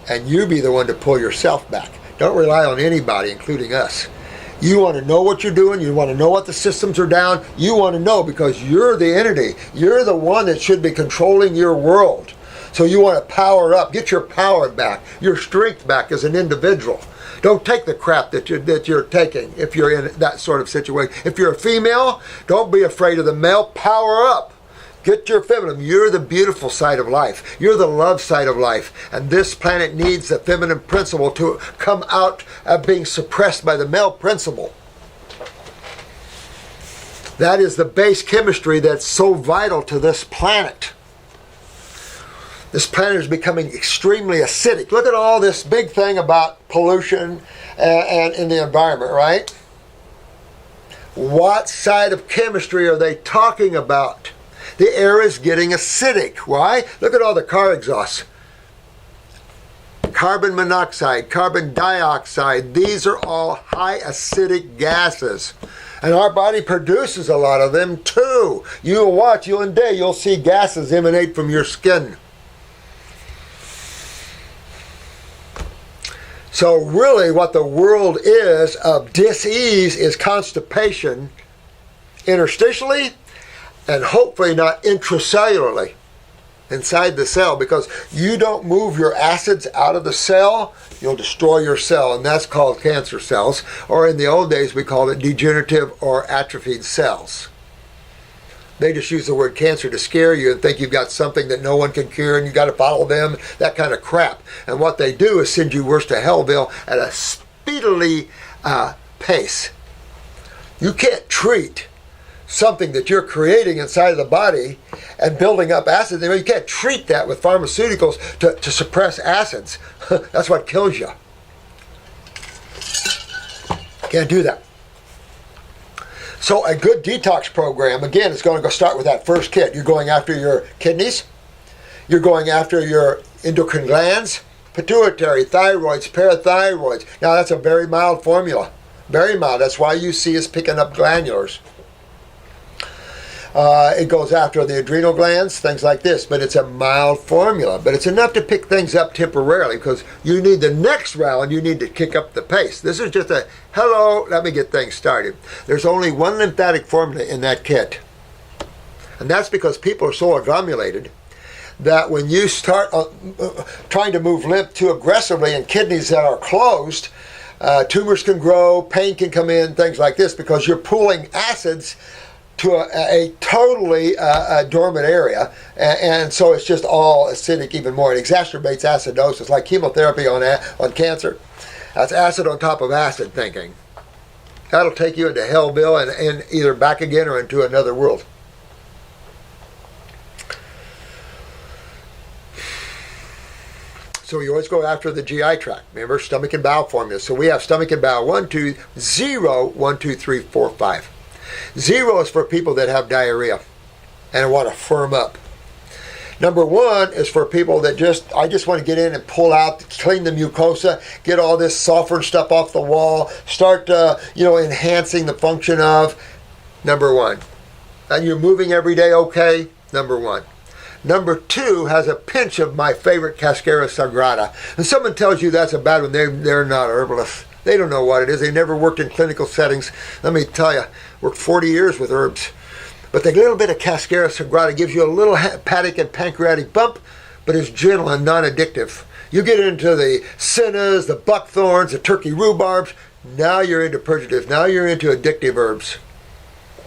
and you be the one to pull yourself back. Don't rely on anybody, including us. You want to know what you're doing. You want to know what the systems are down. You want to know because you're the entity. You're the one that should be controlling your world. So you want to power up. Get your power back. Your strength back as an individual. Don't take the crap that you're taking if you're in that sort of situation. If you're a female, don't be afraid of the male. Power up. Get your feminine. You're the beautiful side of life. You're the love side of life. And this planet needs the feminine principle to come out of being suppressed by the male principle. That is the base chemistry that's so vital to this planet. This planet is becoming extremely acidic. Look at all this big thing about pollution and in the environment, right? What side of chemistry are they talking about? The air is getting acidic. Why? Look at all the car exhausts. Carbon monoxide, carbon dioxide, these are all high acidic gases. And our body produces a lot of them too. You'll watch, you'll see gases emanate from your skin. So really what the world is of dis-ease is constipation interstitially, and hopefully not intracellularly inside the cell, because you don't move your acids out of the cell, you'll destroy your cell, and that's called cancer cells, or in the old days we called it degenerative or atrophied cells. They just use the word cancer to scare you and think you've got something that no one can cure and you got to follow them, that kind of crap. And what they do is send you worse to Hellville at a speedily pace. You can't treat something that you're creating inside of the body and building up acids. You can't treat that with pharmaceuticals to suppress acids. That's what kills you. Can't do that. So a good detox program, again, is going to start with that first kit. You're going after your kidneys. You're going after your endocrine glands, pituitary, thyroids, parathyroids. Now that's a very mild formula. Very mild. That's why you see us picking up glandulars. It goes after the adrenal glands, things like this, but it's a mild formula. But it's enough to pick things up temporarily, because you need the next round, you need to kick up the pace. This is just a, hello, let me get things started. There's only one lymphatic formula in that kit. And that's because people are so agglomerated that when you start trying to move lymph too aggressively in kidneys that are closed, tumors can grow, pain can come in, things like this, because you're pulling acids to a totally dormant area, and so it's just all acidic even more. It exacerbates acidosis, like chemotherapy on cancer. That's acid on top of acid thinking. That'll take you into Hellville and either back again or into another world. So we always go after the GI tract. Remember, stomach and bowel formula. So we have stomach and bowel 1, 2, 0, 1, 2, 3, 4, 5. 0 is for people that have diarrhea and want to firm up. Number 1 is for people that I just want to get in and pull out, clean the mucosa, get all this sulfur and stuff off the wall, start, enhancing the function of. Number 1. And you're moving every day okay? Number 1. Number 2 has a pinch of my favorite Cascara Sagrada. And someone tells you that's a bad one, they're not herbalists. They don't know what it is. They never worked in clinical settings. Let me tell you, worked 40 years with herbs. But the little bit of Cascara Sagrada gives you a little hepatic and pancreatic bump, but it's gentle and non-addictive. You get into the sennas, the buckthorns, the turkey rhubarbs, now you're into purgatives. Now you're into addictive herbs.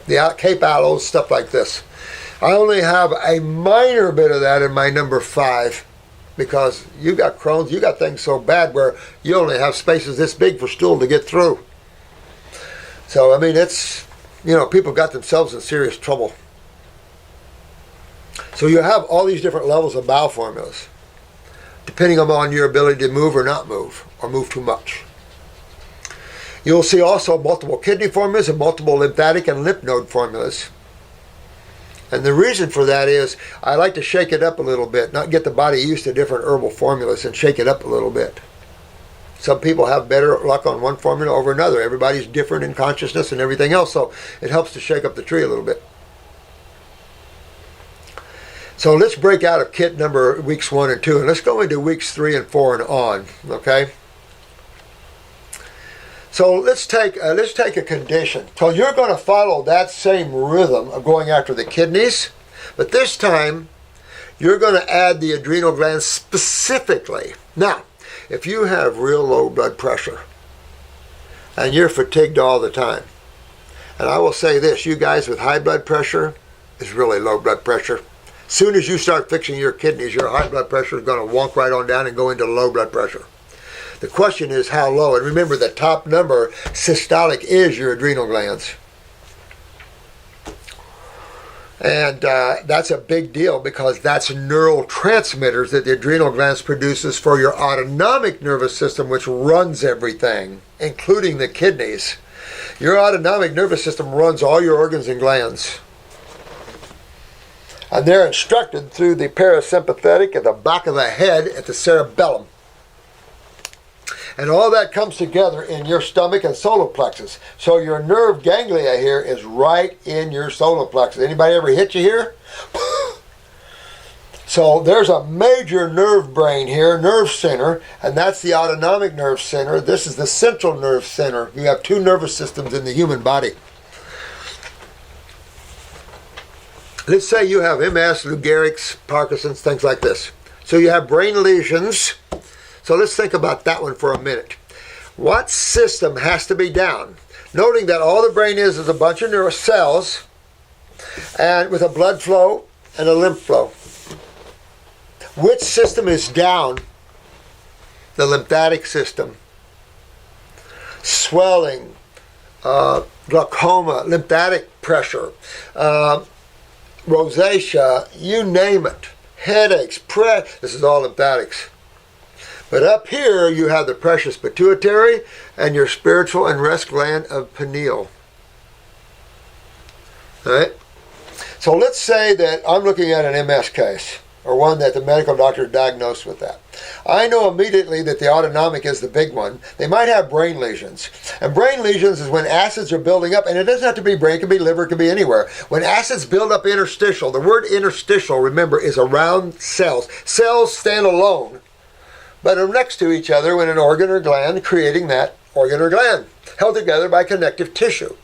The Cape aloes, stuff like this. I only have a minor bit of that in my number 5 because you got Crohn's, you got things so bad where you only have spaces this big for stool to get through. So, I mean, it's, people got themselves in serious trouble. So you have all these different levels of bowel formulas, depending on your ability to move or not move, or move too much. You'll see also multiple kidney formulas and multiple lymphatic and lymph node formulas. And the reason for that is I like to shake it up a little bit, not get the body used to different herbal formulas and shake it up a little bit. Some people have better luck on one formula over another. Everybody's different in consciousness and everything else, so it helps to shake up the tree a little bit. So let's break out of kit number weeks 1 and 2, and let's go into weeks 3 and 4 and on, okay? So let's take a condition. So you're going to follow that same rhythm of going after the kidneys, but this time you're going to add the adrenal glands specifically. Now, if you have real low blood pressure and you're fatigued all the time, and I will say this, you guys with high blood pressure is really low blood pressure. As soon as you start fixing your kidneys, your high blood pressure is going to walk right on down and go into low blood pressure. The question is how low, and remember the top number systolic is your adrenal glands. And that's a big deal because that's neurotransmitters that the adrenal glands produces for your autonomic nervous system, which runs everything, including the kidneys. Your autonomic nervous system runs all your organs and glands. And they're instructed through the parasympathetic at the back of the head at the cerebellum. And all that comes together in your stomach and solar plexus. So your nerve ganglia here is right in your solar plexus. Anybody ever hit you here? So there's a major nerve brain here, nerve center, and that's the autonomic nerve center. This is the central nerve center. You have 2 nervous systems in the human body. Let's say you have MS, Lou Gehrig's, Parkinson's, things like this. So you have brain lesions. So let's think about that one for a minute. What system has to be down? Noting that all the brain is a bunch of nerve cells and with a blood flow and a lymph flow. Which system is down? The lymphatic system. Swelling, glaucoma, lymphatic pressure, rosacea, you name it. Headaches, this is all lymphatics. But up here, you have the precious pituitary and your spiritual and rest gland of pineal. All right? So let's say that I'm looking at an MS case, or one that the medical doctor diagnosed with that. I know immediately that the autonomic is the big one. They might have brain lesions. And brain lesions is when acids are building up, and it doesn't have to be brain, it can be liver, it can be anywhere. When acids build up interstitial, the word interstitial, remember, is around cells. Cells stand alone, but are next to each other in an organ or gland, creating that organ or gland, held together by connective tissue.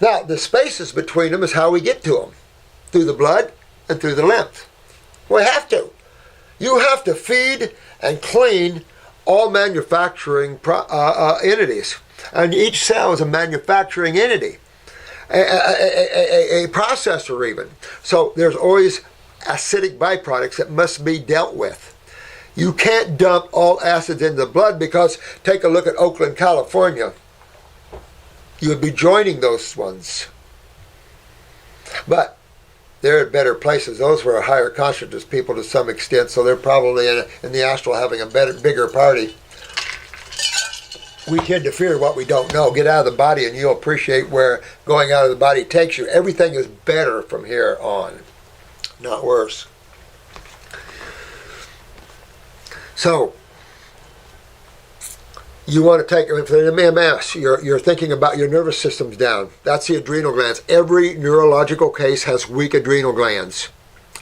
Now, the spaces between them is how we get to them, through the blood and through the lymph. We have to. You have to feed and clean all manufacturing entities. And each cell is a manufacturing entity, a processor even. So there's always acidic byproducts that must be dealt with. You can't dump all acids into the blood because take a look at Oakland, California. You would be joining those ones. But they're at better places. Those were higher consciousness people to some extent, so they're probably in the astral having a bigger party. We tend to fear what we don't know. Get out of the body and you'll appreciate where going out of the body takes you. Everything is better from here on, not worse. So, you want to take, if an MS, you're thinking about your nervous system's down. That's the adrenal glands. Every neurological case has weak adrenal glands.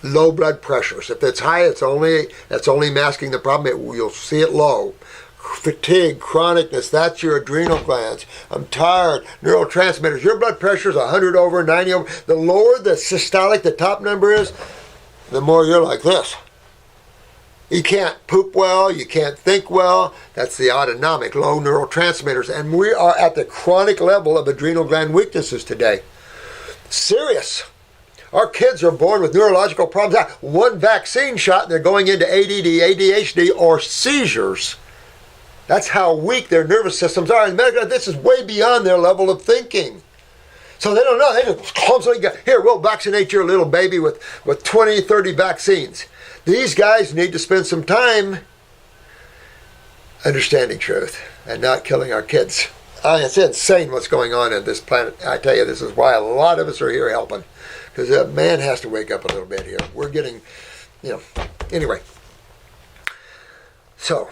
Low blood pressures. If it's high, that's only masking the problem. You'll see it low. Fatigue, chronicness, that's your adrenal glands. I'm tired, neurotransmitters. Your blood pressure is 100 over, 90 over. The lower the systolic, the top number is, the more you're like this. You can't poop well, you can't think well. That's the autonomic, low neurotransmitters. And we are at the chronic level of adrenal gland weaknesses today. Serious. Our kids are born with neurological problems. One vaccine shot and they're going into ADD, ADHD, or seizures. That's how weak their nervous systems are. And this is way beyond their level of thinking. So they don't know. They just clumsily go, here, we'll vaccinate your little baby with 20, 30 vaccines. These guys need to spend some time understanding truth and not killing our kids. It's insane what's going on in this planet. I tell you, this is why a lot of us are here helping. Because man has to wake up a little bit here. We're getting, anyway. So,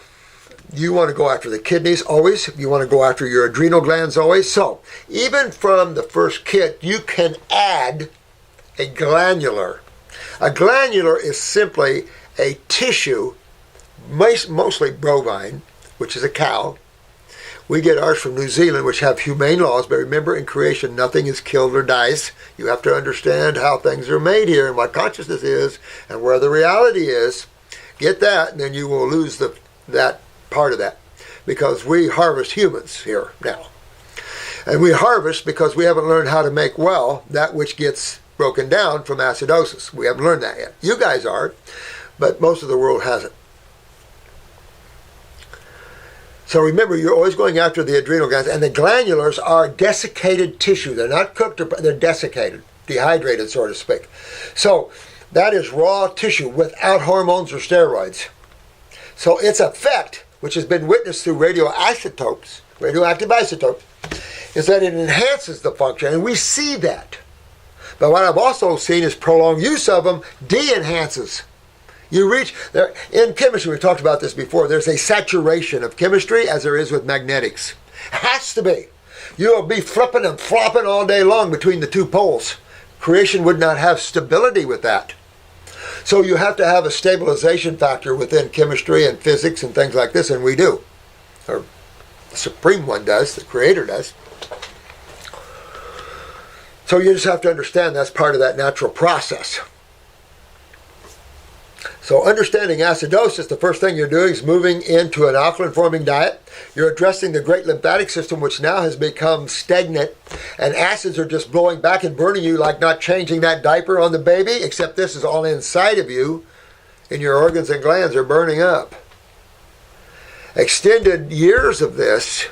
you want to go after the kidneys always. You want to go after your adrenal glands always. So, even from the first kit, you can add a glandular. A glandular is simply a tissue, mostly bovine, which is a cow. We get ours from New Zealand, which have humane laws, but remember, in creation, nothing is killed or dies. You have to understand how things are made here and what consciousness is and where the reality is. Get that, and then you will lose that part of that, because we harvest humans here now. And we harvest because we haven't learned how to make well that which gets broken down from acidosis. We haven't learned that yet. You guys are, but most of the world hasn't. So remember, you're always going after the adrenal glands, and the glandulars are desiccated tissue. They're not cooked, they're desiccated, dehydrated, so to speak. So that is raw tissue without hormones or steroids. So its effect, which has been witnessed through radioactive isotopes, is that it enhances the function, and we see that. But what I've also seen is prolonged use of them de-enhances. You reach, there in chemistry, we've talked about this before, there's a saturation of chemistry as there is with magnetics. Has to be. You'll be flipping and flopping all day long between the two poles. Creation would not have stability with that. So you have to have a stabilization factor within chemistry and physics and things like this, and we do. Or the Supreme One does, the Creator does. So you just have to understand that's part of that natural process. So understanding acidosis, the first thing you're doing is moving into an alkaline-forming diet. You're addressing the great lymphatic system, which now has become stagnant, and acids are just blowing back and burning you like not changing that diaper on the baby, except this is all inside of you, and your organs and glands are burning up. Extended years of this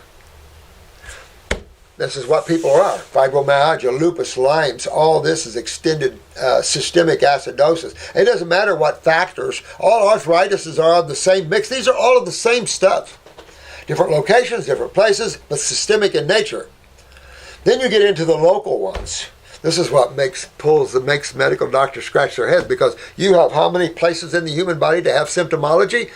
is what people are. Fibromyalgia, lupus, Lyme's, all this is extended systemic acidosis. It doesn't matter what factors. All arthritises are of the same mix. These are all of the same stuff. Different locations, different places, but systemic in nature. Then you get into the local ones. This is what makes medical doctors scratch their heads, because you have how many places in the human body to have symptomology?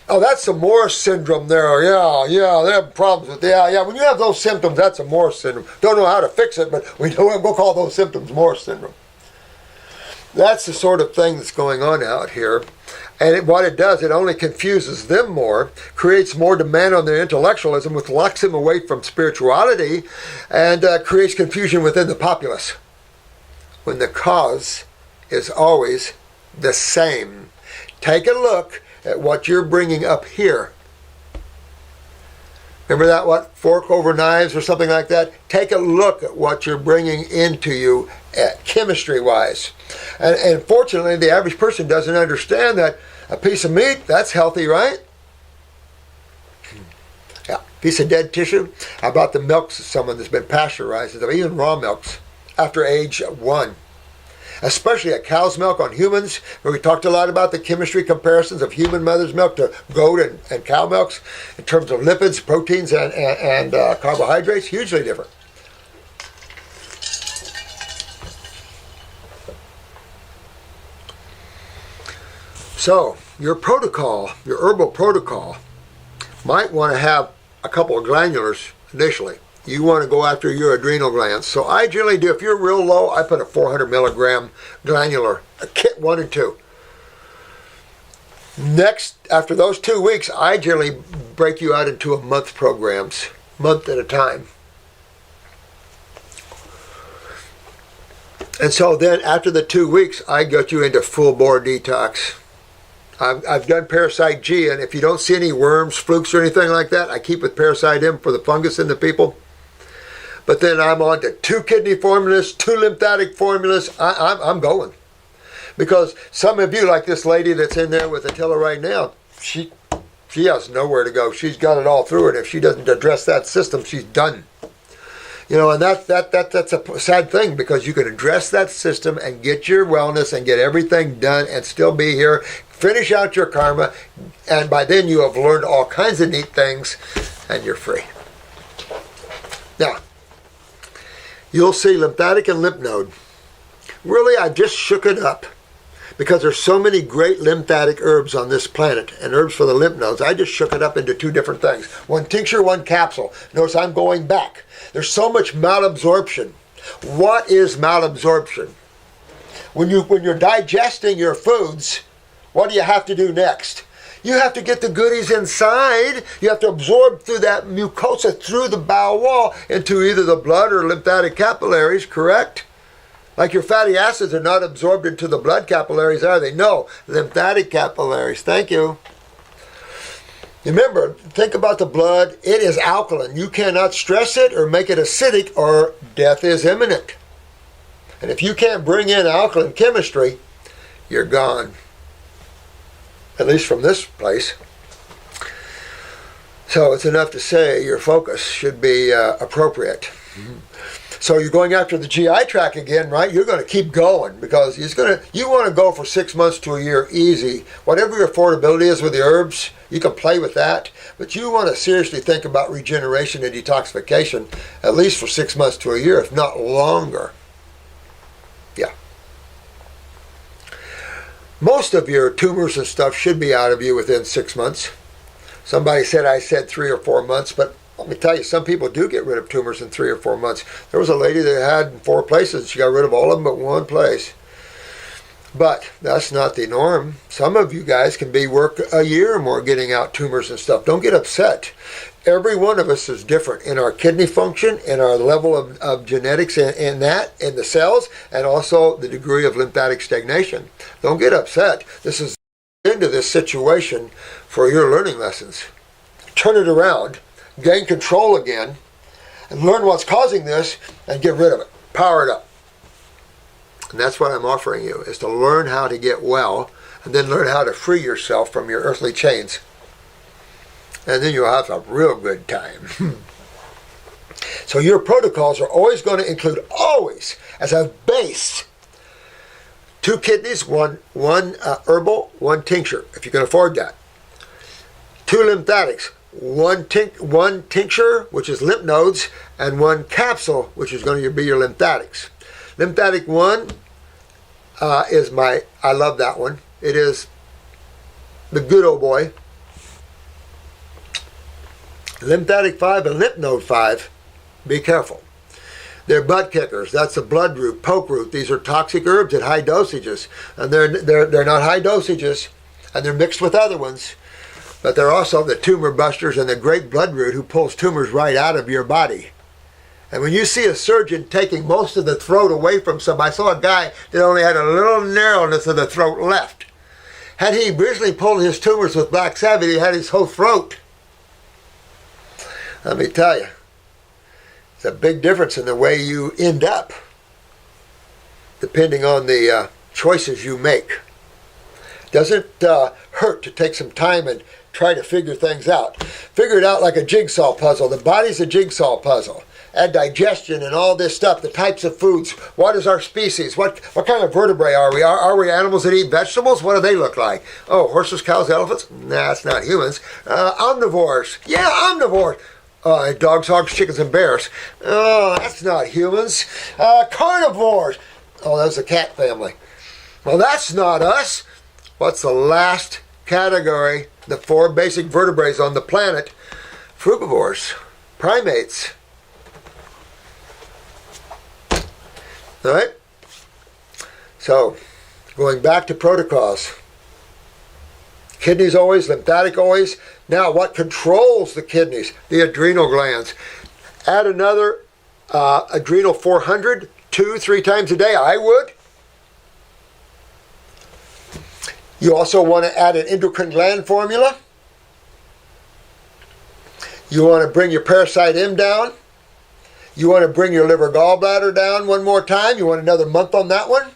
Oh, that's the Morse syndrome there. Yeah, they have problems with that. Yeah, when you have those symptoms, that's a Morse syndrome. Don't know how to fix it, but we'll call those symptoms Morse syndrome. That's the sort of thing that's going on out here. And what it does, it only confuses them more, creates more demand on their intellectualism, which locks them away from spirituality, and creates confusion within the populace, when the cause is always the same. Take a look at what you're bringing up here. Remember that, what, fork over knives or something like that? Take a look at what you're bringing into you chemistry-wise. And fortunately, the average person doesn't understand that a piece of meat, that's healthy, right? Yeah, piece of dead tissue. How about the milks of someone that's been pasteurized, even raw milks, after age 1? especially a cow's milk on humans, where we talked a lot about the chemistry comparisons of human mother's milk to goat and cow milks in terms of lipids, proteins, and carbohydrates, hugely different. So, your protocol, your herbal protocol, might want to have a couple of glandulars initially. You want to go after your adrenal glands. So I generally do, if you're real low, I put a 400 milligram glandular, a kit 1 and 2. Next, after those 2 weeks, I generally break you out into a month programs, month at a time. And so then after the 2 weeks, I get you into full bore detox. I've done Parasite G, and if you don't see any worms, flukes, or anything like that, I keep with Parasite M for the fungus in the people. But then I'm on to 2 kidney formulas, 2 lymphatic formulas. I'm going. Because some of you, like this lady that's in there with Attila right now, she has nowhere to go. She's got it all through it. If she doesn't address that system, she's done. You know, and that's a sad thing, because you can address that system and get your wellness and get everything done and still be here, finish out your karma, and by then you have learned all kinds of neat things and you're free. Now, you'll see lymphatic and lymph node. Really, I just shook it up because there's so many great lymphatic herbs on this planet and herbs for the lymph nodes. I just shook it up into 2 different things. 1 tincture, 1 capsule. Notice I'm going back. There's so much malabsorption. What is malabsorption? When you're digesting your foods, what do you have to do next? You have to get the goodies inside. You have to absorb through that mucosa, through the bowel wall, into either the blood or lymphatic capillaries, correct? Like your fatty acids are not absorbed into the blood capillaries, are they? No, lymphatic capillaries. Thank you. Remember, think about the blood. It is alkaline. You cannot stress it or make it acidic, or death is imminent. And if you can't bring in alkaline chemistry, you're gone. At least from this place. So it's enough to say your focus should be appropriate. Mm-hmm. So you're going after the GI tract again, right? You're going to keep going, because you want to go for 6 months to a year easy. Whatever your affordability is with the herbs, you can play with that. But you want to seriously think about regeneration and detoxification, at least for 6 months to a year, if not longer. Yeah. Most of your tumors and stuff should be out of you within 6 months. Somebody said I said 3 or 4 months, but let me tell you, some people do get rid of tumors in 3 or 4 months. There was a lady that had 4 places. She got rid of all of them but 1 place. But that's not the norm. Some of you guys can work a year or more getting out tumors and stuff. Don't get upset. Every one of us is different in our kidney function, in our level of genetics in the cells, and also the degree of lymphatic stagnation. Don't get upset. This is into this situation for your learning lessons. Turn it around, gain control again, and learn what's causing this and get rid of it. Power it up. And that's what I'm offering you, is to learn how to get well, and then learn how to free yourself from your earthly chains. And then you'll have a real good time. So your protocols are always going to include, always, as a base, 2 kidneys, one herbal, 1 tincture, if you can afford that. 2 lymphatics, one tincture, which is lymph nodes, and 1 capsule, which is going to be your lymphatics. Lymphatic 1 is I love that one. It is the good old boy. Lymphatic 5 and lymph node 5, be careful. They're butt kickers. That's the blood root, poke root. These are toxic herbs at high dosages. And they're not high dosages, and they're mixed with other ones. But they're also the tumor busters and the great blood root who pulls tumors right out of your body. And when you see a surgeon taking most of the throat away from somebody, I saw a guy that only had a little narrowness of the throat left. Had he originally pulled his tumors with Black Sabbath, he had his whole throat. Let me tell you, it's a big difference in the way you end up, depending on the choices you make. Doesn't hurt to take some time and try to figure things out. Figure it out like a jigsaw puzzle. The body's a jigsaw puzzle. and digestion and all this stuff, the types of foods. What is our species? What kind of vertebrae are we? Are we animals that eat vegetables? What do they look like? Oh, horses, cows, elephants? Nah, that's not humans. Omnivores. Yeah, omnivores. Dogs, hogs, chickens, and bears. Oh, that's not humans. Carnivores. Oh, that's the cat family. Well, that's not us. What's the last category? The 4 basic vertebrates on the planet. Frugivores. Primates. All right? So, going back to protocols. Kidneys always, lymphatic always. Now, what controls the kidneys? The adrenal glands. Add another adrenal 400, 2-3 times a day. I would. You also want to add an endocrine gland formula. You want to bring your parasite M down. You want to bring your liver gallbladder down one more time. You want another month on that one.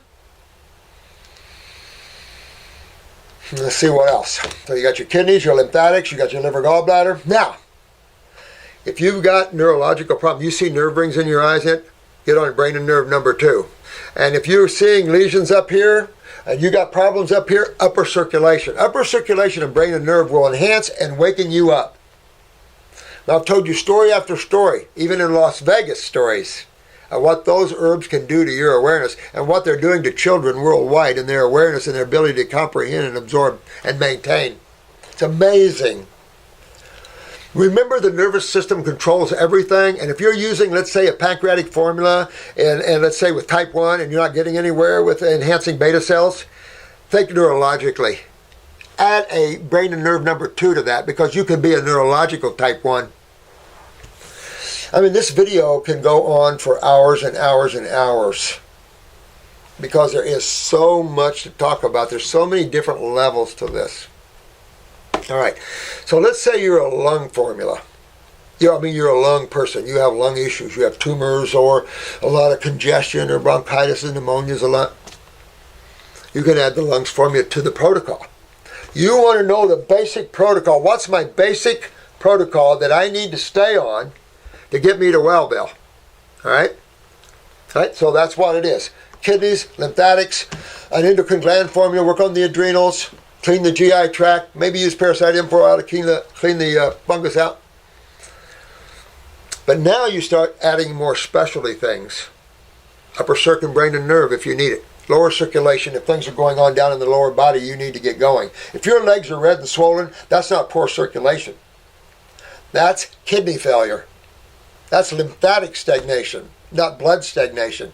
Let's see what else. So you got your kidneys, your lymphatics, you got your liver gallbladder. Now, if you've got neurological problems, you see nerve rings in your eyes, get on brain and nerve number 2. And if you're seeing lesions up here, and you got problems up here, upper circulation. Upper circulation of brain and nerve will enhance and waken you up. Now, I've told you story after story, even in Las Vegas stories, of what those herbs can do to your awareness and what they're doing to children worldwide in their awareness and their ability to comprehend and absorb and maintain. It's amazing. Remember, the nervous system controls everything, and if you're using, let's say, a pancreatic formula, and let's say with type 1, and you're not getting anywhere with enhancing beta cells, think neurologically. Add a brain and nerve number 2 to that, because you can be a neurological type 1. I mean, this video can go on for hours and hours and hours, because there is so much to talk about. There's so many different levels to this. All right, so let's say you're a lung formula. You're a lung person. You have lung issues. You have tumors or a lot of congestion or bronchitis and pneumonias a lot. You can add the lungs formula to the protocol. You want to know the basic protocol. What's my basic protocol that I need to stay on to get me to Wellville? All right? All right, so that's what it is. Kidneys, lymphatics, an endocrine gland formula, work on the adrenals, clean the GI tract, maybe use parasite M4 to clean the fungus out. But now you start adding more specialty things. Upper circuit, brain and nerve if you need it. Lower circulation, if things are going on down in the lower body, you need to get going. If your legs are red and swollen, that's not poor circulation. That's kidney failure. That's lymphatic stagnation, not blood stagnation.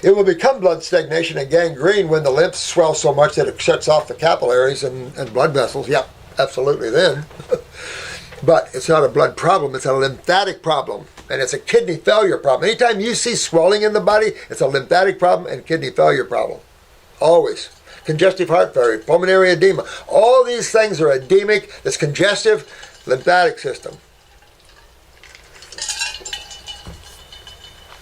It will become blood stagnation and gangrene when the lymph swells so much that it shuts off the capillaries and blood vessels. Yep, absolutely then. But it's not a blood problem, it's a lymphatic problem. And it's a kidney failure problem. Anytime you see swelling in the body, it's a lymphatic problem and kidney failure problem. Always. Congestive heart failure, pulmonary edema. All these things are edemic, it's congestive, lymphatic system.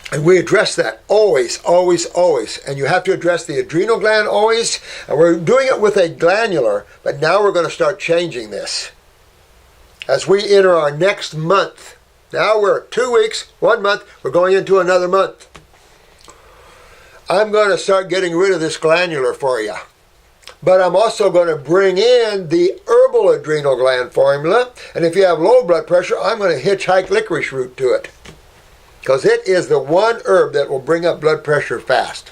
And we address that always, always, always. And you have to address the adrenal gland always. And we're doing it with a glandular, but now we're going to start changing this. As we enter our next month, now we're 2 weeks, 1 month, we're going into another month. I'm going to start getting rid of this glandular for you. But I'm also going to bring in the herbal adrenal gland formula. And if you have low blood pressure, I'm going to hitchhike licorice root to it. Because it is the one herb that will bring up blood pressure fast.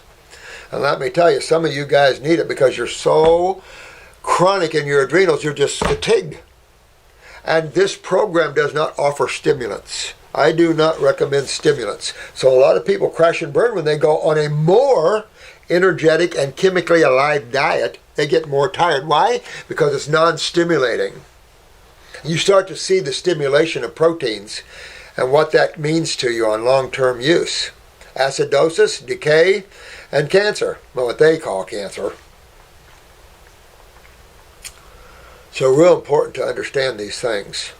And let me tell you, some of you guys need it because you're so chronic in your adrenals, you're just fatigued. And this program does not offer stimulants. I do not recommend stimulants. So a lot of people crash and burn when they go on a more energetic and chemically alive diet. They get more tired. Why? Because it's non-stimulating. You start to see the stimulation of proteins and what that means to you on long-term use. Acidosis, decay, and cancer. Well, what they call cancer. So real important to understand these things.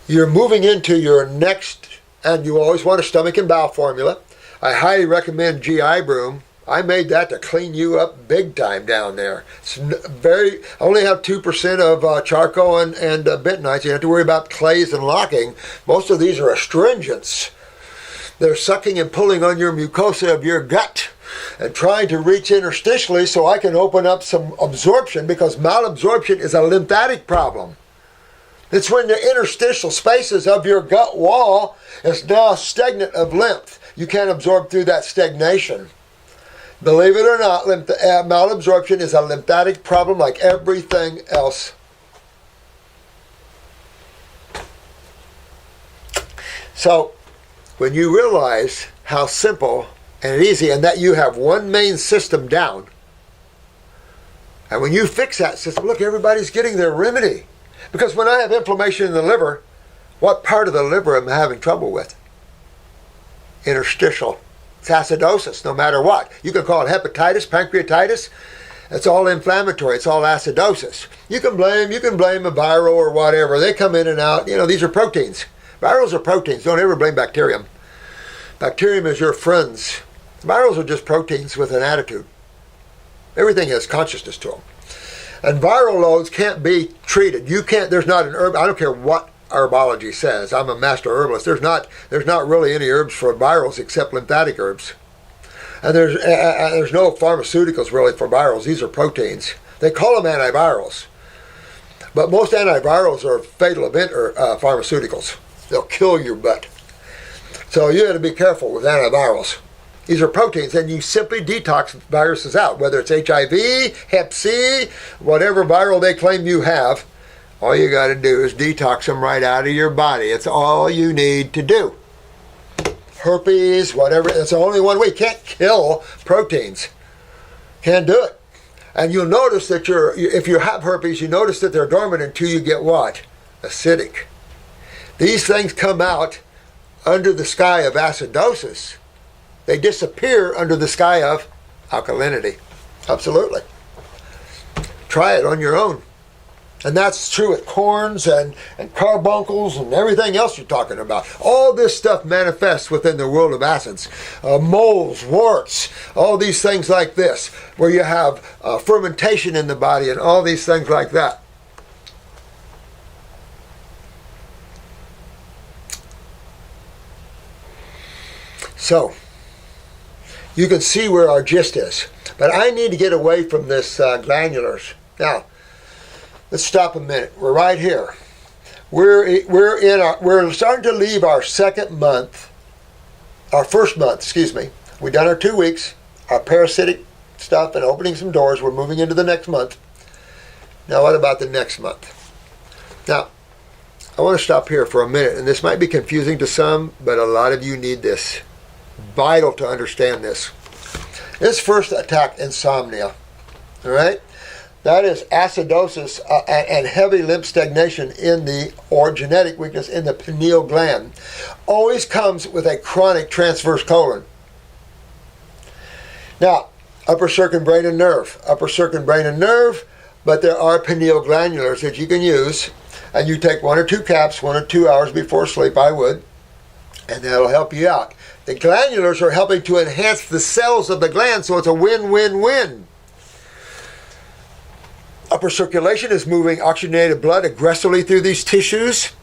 You're moving into your next, and you always want a stomach and bowel formula. I highly recommend GI Broom I made that to clean you up big time down there. It's I only have 2% of charcoal and bentonites. You don't have to worry about clays and locking. Most of these are astringents. They're sucking and pulling on your mucosa of your gut and trying to reach interstitially so I can open up some absorption, because malabsorption is a lymphatic problem. It's when the interstitial spaces of your gut wall is now stagnant of lymph. You can't absorb through that stagnation. Believe it or not, malabsorption is a lymphatic problem like everything else. So, when you realize how simple and easy, and that you have one main system down, and when you fix that system, look, everybody's getting their remedy. Because when I have inflammation in the liver, what part of the liver am I having trouble with? Interstitial. It's acidosis, no matter what. You can call it hepatitis, pancreatitis. It's all inflammatory. It's all acidosis. You can blame a viral or whatever. They come in and out. You know, these are proteins. Virals are proteins. Don't ever blame bacterium. Bacterium is your friends. Virals are just proteins with an attitude. Everything has consciousness to them. And viral loads can't be treated. You can't, there's not an herb, I don't care what herbology says. I'm a master herbalist. There's not really any herbs for virals except lymphatic herbs. And there's no pharmaceuticals really for virals. These are proteins. They call them antivirals. But most antivirals are fatal event or pharmaceuticals. They'll kill your butt. So you have to be careful with antivirals. These are proteins, and you simply detox viruses out, whether it's HIV, Hep C, whatever viral they claim you have. All you got to do is detox them right out of your body. It's all you need to do. Herpes, whatever, it's the only one way. You can't kill proteins. Can't do it. And you'll notice that if you have herpes, you notice that they're dormant until you get what? Acidic. These things come out under the sky of acidosis. They disappear under the sky of alkalinity. Absolutely. Try it on your own. And that's true with corns and carbuncles and everything else you're talking about. All this stuff manifests within the world of acids. Moles, warts, all these things like this, where you have fermentation in the body and all these things like that. So, you can see where our gist is. But I need to get away from this glandulars. Now, let's stop a minute. We're right here. We're starting to leave our first month, excuse me. We've done our 2 weeks, our parasitic stuff and opening some doors. We're moving into the next month. Now what about the next month? Now, I want to stop here for a minute, and this might be confusing to some, but a lot of you need this. Vital to understand this. This first attack insomnia, all right? That is acidosis and heavy lymph stagnation or genetic weakness in the pineal gland. Always comes with a chronic transverse colon. Now, upper circumbrain and nerve, but there are pineal glandulars that you can use, and you take 1 or 2 caps 1 or 2 hours before sleep, I would, and that'll help you out. The glandulars are helping to enhance the cells of the gland, so it's a win-win-win. Upper circulation is moving oxygenated blood aggressively through these tissues.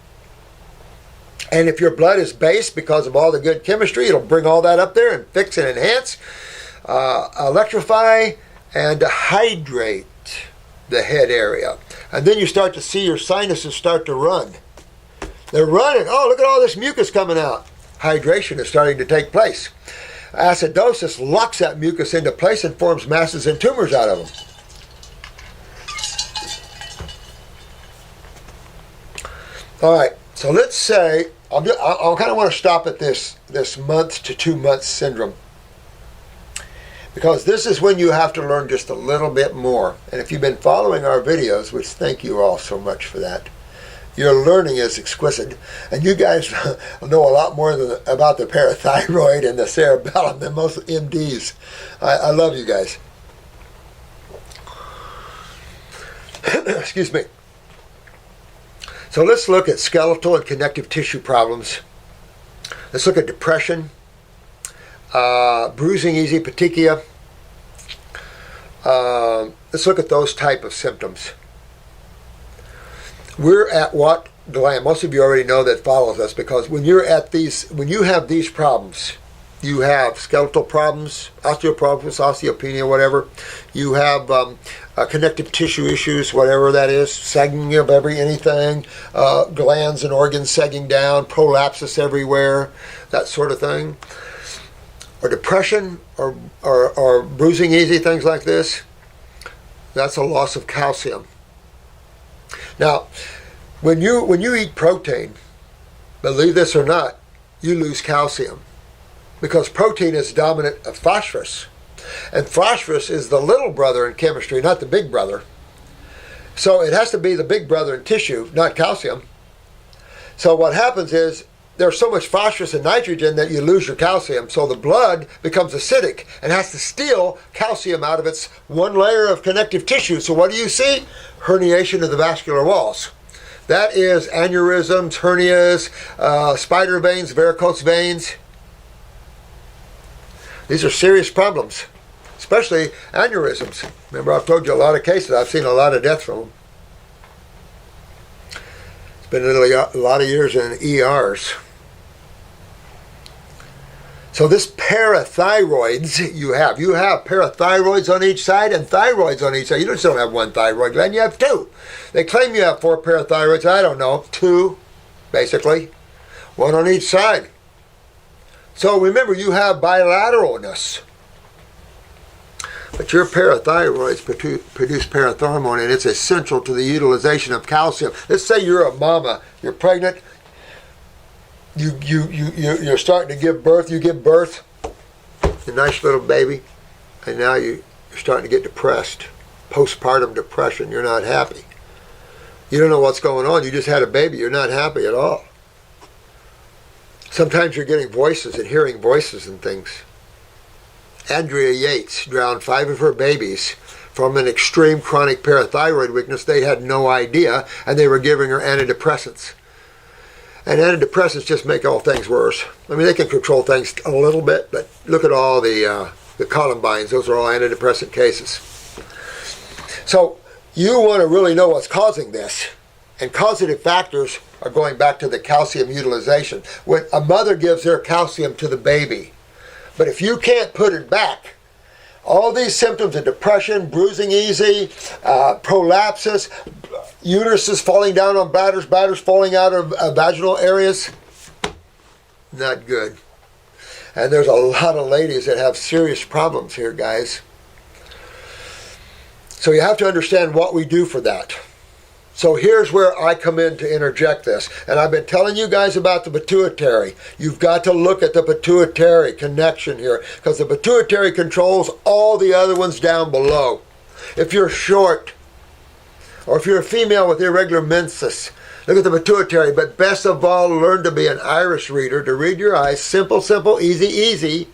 And if your blood is based because of all the good chemistry, it'll bring all that up there and fix and enhance, electrify, and hydrate the head area. And then you start to see your sinuses start to run. They're running. Oh, look at all this mucus coming out. Hydration is starting to take place. Acidosis locks that mucus into place and forms masses and tumors out of them. All right, so let's say, I kind of want to stop at this month to 2 months syndrome, because this is when you have to learn just a little bit more. And if you've been following our videos, which thank you all so much for that, your learning is exquisite. And you guys know a lot more about the parathyroid and the cerebellum than most MDs. I love you guys. Excuse me. So let's look at skeletal and connective tissue problems. Let's look at depression, bruising easy, petechia, Let's look at those type of symptoms. We're at what gland? Most of you already know that follows us, because when you have these problems, you have skeletal problems, osteoporosis, osteopenia, whatever. You have connective tissue issues, whatever that is, sagging of anything, glands and organs sagging down, prolapsus everywhere, that sort of thing. Or depression, or bruising easy, things like this. That's a loss of calcium. Now, when you eat protein, believe this or not, you lose calcium, because protein is dominant of phosphorus, and phosphorus is the little brother in chemistry, not the big brother. So it has to be the big brother in tissue, not calcium. So what happens is there's so much phosphorus and nitrogen that you lose your calcium, so the blood becomes acidic and has to steal calcium out of its one layer of connective tissue. So what do you see? Herniation of the vascular walls. That is aneurysms, hernias, spider veins, varicose veins. These are serious problems, especially aneurysms. Remember, I've told you a lot of cases. I've seen a lot of death from them. It's been a lot of years in ERs. So this parathyroids you have parathyroids on each side and thyroids on each side. You just don't have one thyroid gland, you have two. They claim you have 4 parathyroids. I don't know, 2 basically, one on each side. So remember, you have bilateralness. But your parathyroids produce parathormone, and it's essential to the utilization of calcium. Let's say you're a mama, you're pregnant, you're starting to give birth, a nice little baby, and now you're starting to get depressed, postpartum depression. You're not happy. You don't know what's going on. You just had a baby. You're not happy at all. Sometimes you're getting voices and hearing voices and things. Andrea Yates drowned 5 of her babies from an extreme chronic parathyroid weakness. They had no idea, and they were giving her antidepressants. And antidepressants just make all things worse. I mean, they can control things a little bit, but look at all the Columbines. Those are all antidepressant cases. So you want to really know what's causing this. And causative factors are going back to the calcium utilization. When a mother gives their calcium to the baby, but if you can't put it back, all these symptoms of depression, bruising easy, prolapses, uteruses falling down on bladders falling out of vaginal areas, not good. And there's a lot of ladies that have serious problems here, guys. So you have to understand what we do for that. So here's where I come in to interject this. And I've been telling you guys about the pituitary. You've got to look at the pituitary connection here, because the pituitary controls all the other ones down below. If you're short, or if you're a female with irregular menses, look at the pituitary. But best of all, learn to be an iris reader, to read your eyes. Simple, easy.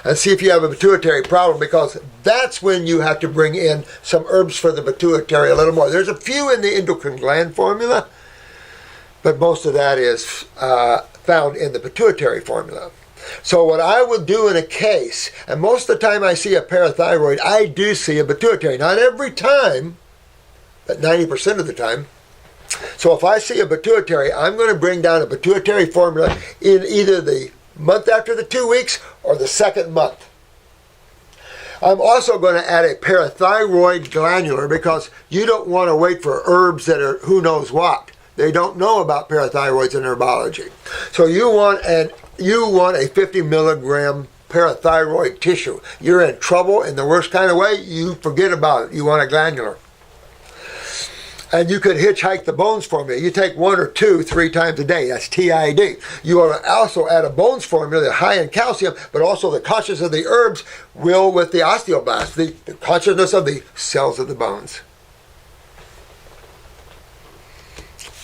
And see if you have a pituitary problem, because that's when you have to bring in some herbs for the pituitary a little more. There's a few in the endocrine gland formula, but most of that is found in the pituitary formula. So what I would do in a case, and most of the time I see a parathyroid, I do see a pituitary. Not every time, but 90% of the time. So if I see a pituitary, I'm going to bring down a pituitary formula in either the month after the 2 weeks or the second month. I'm also going to add a parathyroid glandular, because you don't want to wait for herbs that are who knows what. They don't know about parathyroids in herbology. So you want a 50 milligram parathyroid tissue. You're in trouble in the worst kind of way, you forget about it. You want a glandular. And you could hitchhike the bones formula. You take 1 or 2, 3 times a day. That's TID. You want to also add a bones formula that's high in calcium, but also the consciousness of the herbs will with the osteoblasts, the consciousness of the cells of the bones.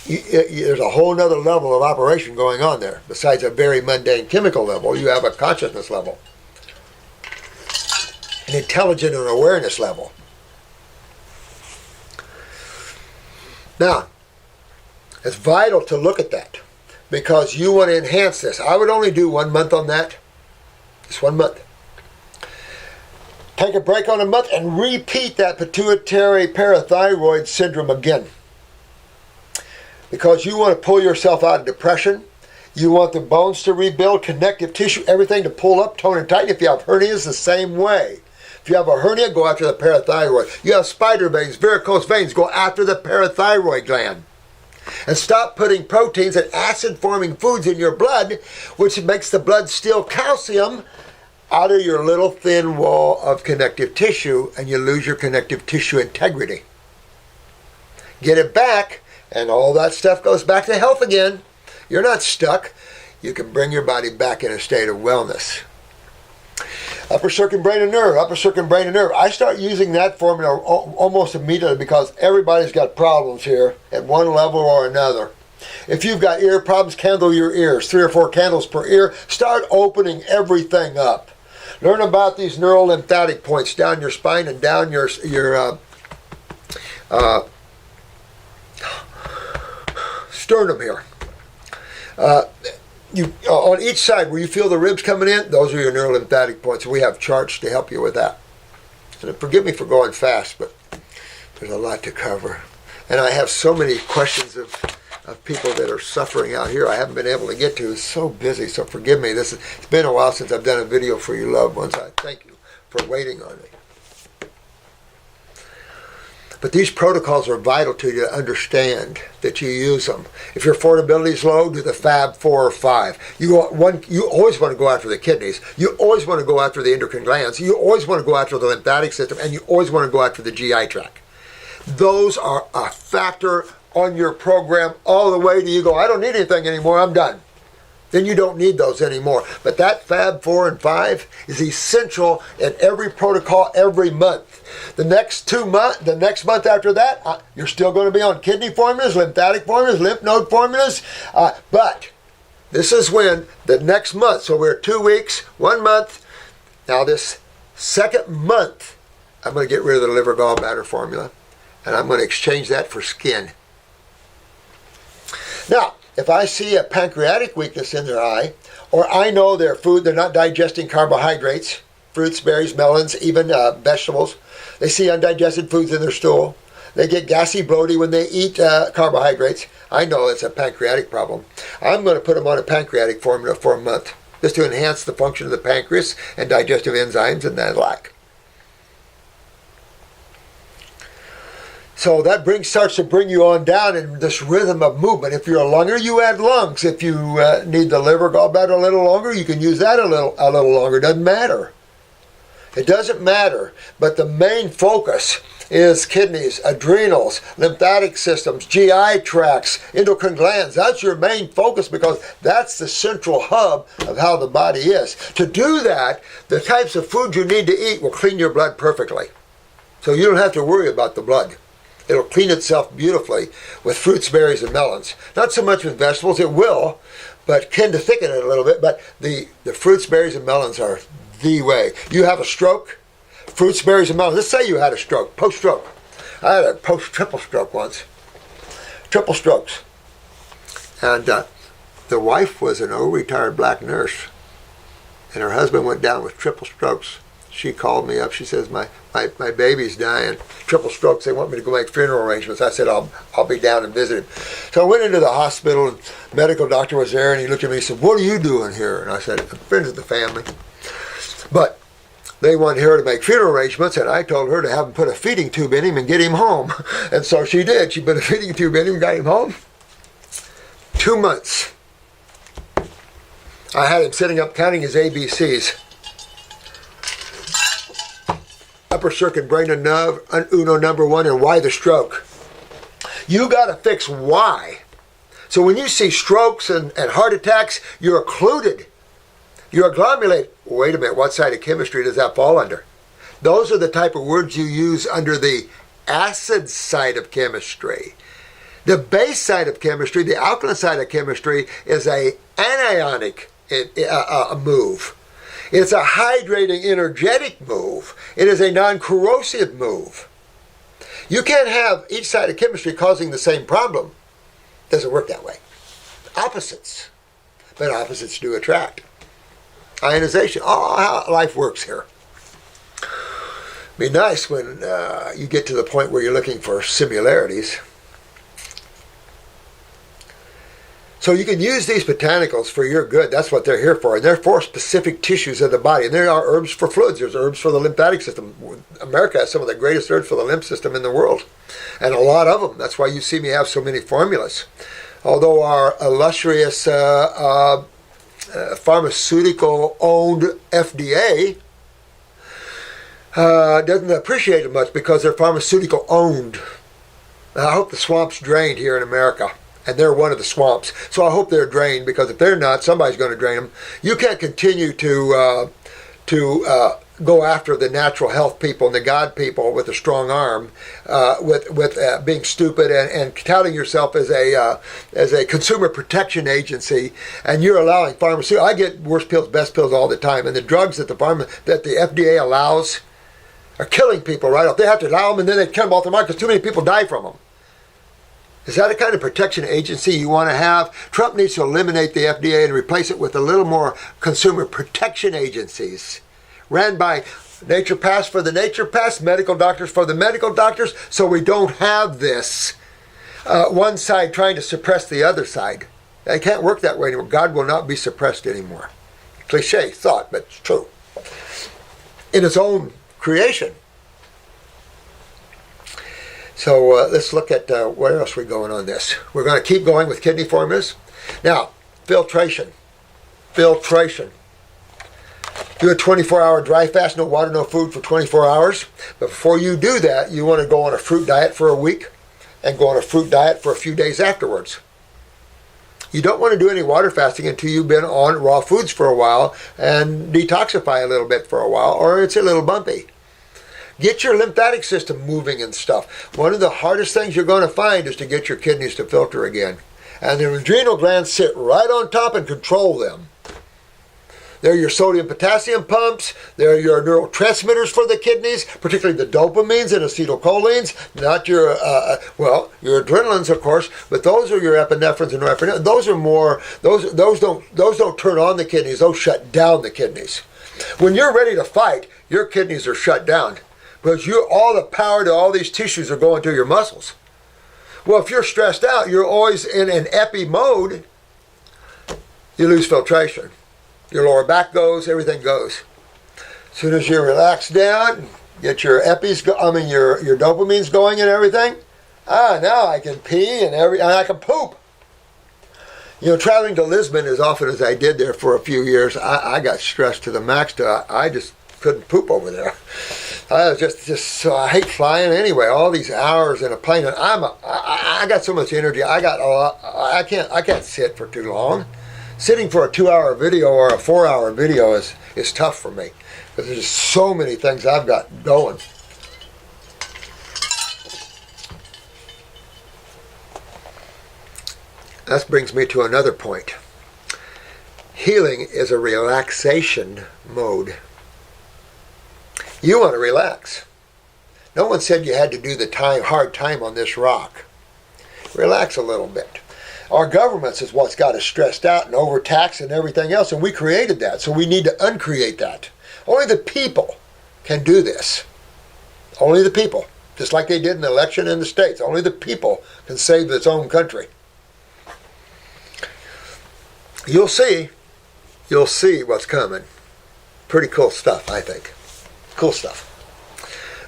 There's a whole other level of operation going on there. Besides a very mundane chemical level, you have a consciousness level, an intelligent and awareness level. Now, it's vital to look at that, because you want to enhance this. I would only do 1 month on that. Just 1 month. take a break on a month, and repeat that pituitary parathyroid syndrome again. Because you want to pull yourself out of depression. You want the bones to rebuild, connective tissue, everything to pull up, tone, and tighten. If you have hernias, the same way. If you have a hernia, go after the parathyroid. You have spider veins, varicose veins, go after the parathyroid gland. And stop putting proteins and acid-forming foods in your blood, which makes the blood steal calcium out of your little thin wall of connective tissue, and you lose your connective tissue integrity. Get it back, and all that stuff goes back to health again. You're not stuck. You can bring your body back in a state of wellness. Upper circuit brain and nerve, upper circuit brain and nerve. I start using that formula almost immediately because everybody's got problems here at one level or another. If you've got ear problems, candle your ears. 3 or 4 candles per ear. Start opening everything up. Learn about these neural lymphatic points down your spine and down your sternum here. On each side where you feel the ribs coming in, those are your neural lymphatic points. We have charts to help you with that. And forgive me for going fast, but there's a lot to cover. And I have so many questions of people that are suffering out here I haven't been able to get to. It's so busy, so forgive me. It's been a while since I've done a video for you loved ones. I thank you for waiting on me. But these protocols are vital to you to understand that you use them. If your affordability is low, do the Fab 4 or 5. You always want to go after the kidneys. You always want to go after the endocrine glands. You always want to go after the lymphatic system. And you always want to go after the GI tract. Those are a factor on your program all the way to you go, I don't need anything anymore, I'm done. Then you don't need those anymore. But that Fab 4 and 5 is essential in every protocol every month. The next month after that, you're still going to be on kidney formulas, lymphatic formulas, lymph node formulas. But this is when the next month, so we're 2 weeks, 1 month. Now this second month, I'm going to get rid of the liver gallbladder formula. And I'm going to exchange that for skin. Now, if I see a pancreatic weakness in their eye, or I know their food, they're not digesting carbohydrates, fruits, berries, melons, even vegetables. They see undigested foods in their stool. They get gassy, bloaty when they eat carbohydrates. I know it's a pancreatic problem. I'm going to put them on a pancreatic formula for a month, just to enhance the function of the pancreas and digestive enzymes and the like. So that starts to bring you on down in this rhythm of movement. If you're a lunger, you add lungs. If you need the liver gallbladder a little longer, you can use that a little longer. It doesn't matter. It doesn't matter. But the main focus is kidneys, adrenals, lymphatic systems, GI tracts, endocrine glands. That's your main focus because that's the central hub of how the body is. To do that, the types of food you need to eat will clean your blood perfectly. So you don't have to worry about the blood. It'll clean itself beautifully with fruits, berries, and melons. Not so much with vegetables. It will, but tend to thicken it a little bit. But the fruits, berries, and melons are the way. You have a stroke, fruits, berries, and melons. Let's say you had a stroke, post-stroke. I had a post-triple stroke once. Triple strokes. And the wife was an old retired black nurse. And her husband went down with triple strokes. She called me up. She says, my baby's dying. Triple strokes. They want me to go make funeral arrangements. I said, I'll be down and visit him. So I went into the hospital, and the medical doctor was there, and he looked at me and said, what are you doing here? And I said, I'm friends with the family. But they wanted her to make funeral arrangements, and I told her to have him put a feeding tube in him and get him home. And so she did. She put a feeding tube in him and got him home. 2 months. I had him sitting up counting his ABCs. Upper circuit brain and nerve, uno number 1, and why the stroke. You got to fix why. So when you see strokes and heart attacks, you're occluded. You're agglomerated. Wait a minute, what side of chemistry does that fall under? Those are the type of words you use under the acid side of chemistry. The base side of chemistry, the alkaline side of chemistry, is a anionic move. It's a hydrating, energetic move. It is a non-corrosive move. You can't have each side of chemistry causing the same problem. It doesn't work that way. Opposites. But opposites do attract. Ionization. Oh, how life works here. Be nice when you get to the point where you're looking for similarities. So you can use these botanicals for your good. That's what they're here for. And they're for specific tissues of the body. And there are herbs for fluids. There's herbs for the lymphatic system. America has some of the greatest herbs for the lymph system in the world. And a lot of them. That's why you see me have so many formulas. Although our illustrious pharmaceutical-owned FDA doesn't appreciate it much because they're pharmaceutical-owned. I hope the swamp's drained here in America. And they're one of the swamps. So I hope they're drained, because if they're not, somebody's going to drain them. You can't continue to go after the natural health people and the God people with a strong arm, with being stupid and touting yourself as a consumer protection agency, and you're allowing pharmaceuticals. I get worst pills, best pills all the time, and the drugs that the FDA allows are killing people right off. They have to allow them, and then they kill them off the market because too many people die from them. Is that the kind of protection agency you want to have? Trump needs to eliminate the FDA and replace it with a little more consumer protection agencies ran by naturopaths for the naturopaths, medical doctors for the medical doctors, so we don't have this one side trying to suppress the other side. It can't work that way anymore. God will not be suppressed anymore. Cliche thought, but it's true. In its own creation. So let's look at where else we're going on this. We're going to keep going with kidney formulas. Now, filtration. Filtration. Do a 24-hour dry fast, no water, no food for 24 hours. But before you do that, you want to go on a fruit diet for a week and go on a fruit diet for a few days afterwards. You don't want to do any water fasting until you've been on raw foods for a while and detoxify a little bit for a while, or it's a little bumpy. Get your lymphatic system moving and stuff. One of the hardest things you're going to find is to get your kidneys to filter again. And the adrenal glands sit right on top and control them. They're your sodium-potassium pumps. They're your neurotransmitters for the kidneys, particularly the dopamines and acetylcholines. Not your, your adrenalines, of course, but those are your epinephrines and norepinephrine. Those are more. Those don't turn on the kidneys. Those shut down the kidneys. When you're ready to fight, your kidneys are shut down. Because all the power to all these tissues are going to your muscles. Well, if you're stressed out, you're always in an epi mode, you lose filtration. Your lower back goes, everything goes. As soon as you relax down, get your your dopamines going and everything, now I can pee and I can poop. Traveling to Lisbon as often as I did there for a few years, I got stressed to the max. I just couldn't poop over there. I was just I hate flying anyway. All these hours in a plane, and I got so much energy. I can't sit for too long. Sitting for a 2-hour video or a 4-hour video is tough for me because there's just so many things I've got going. That brings me to another point. Healing is a relaxation mode. You want to relax. No one said you had to do the hard time on this rock. Relax a little bit. Our governments is what's got us stressed out and overtaxed and everything else, and we created that, so we need to uncreate that. Only the people can do this. Only the people. Just like they did in the election in the States. Only the people can save its own country. You'll see what's coming. Pretty cool stuff, I think. Cool stuff.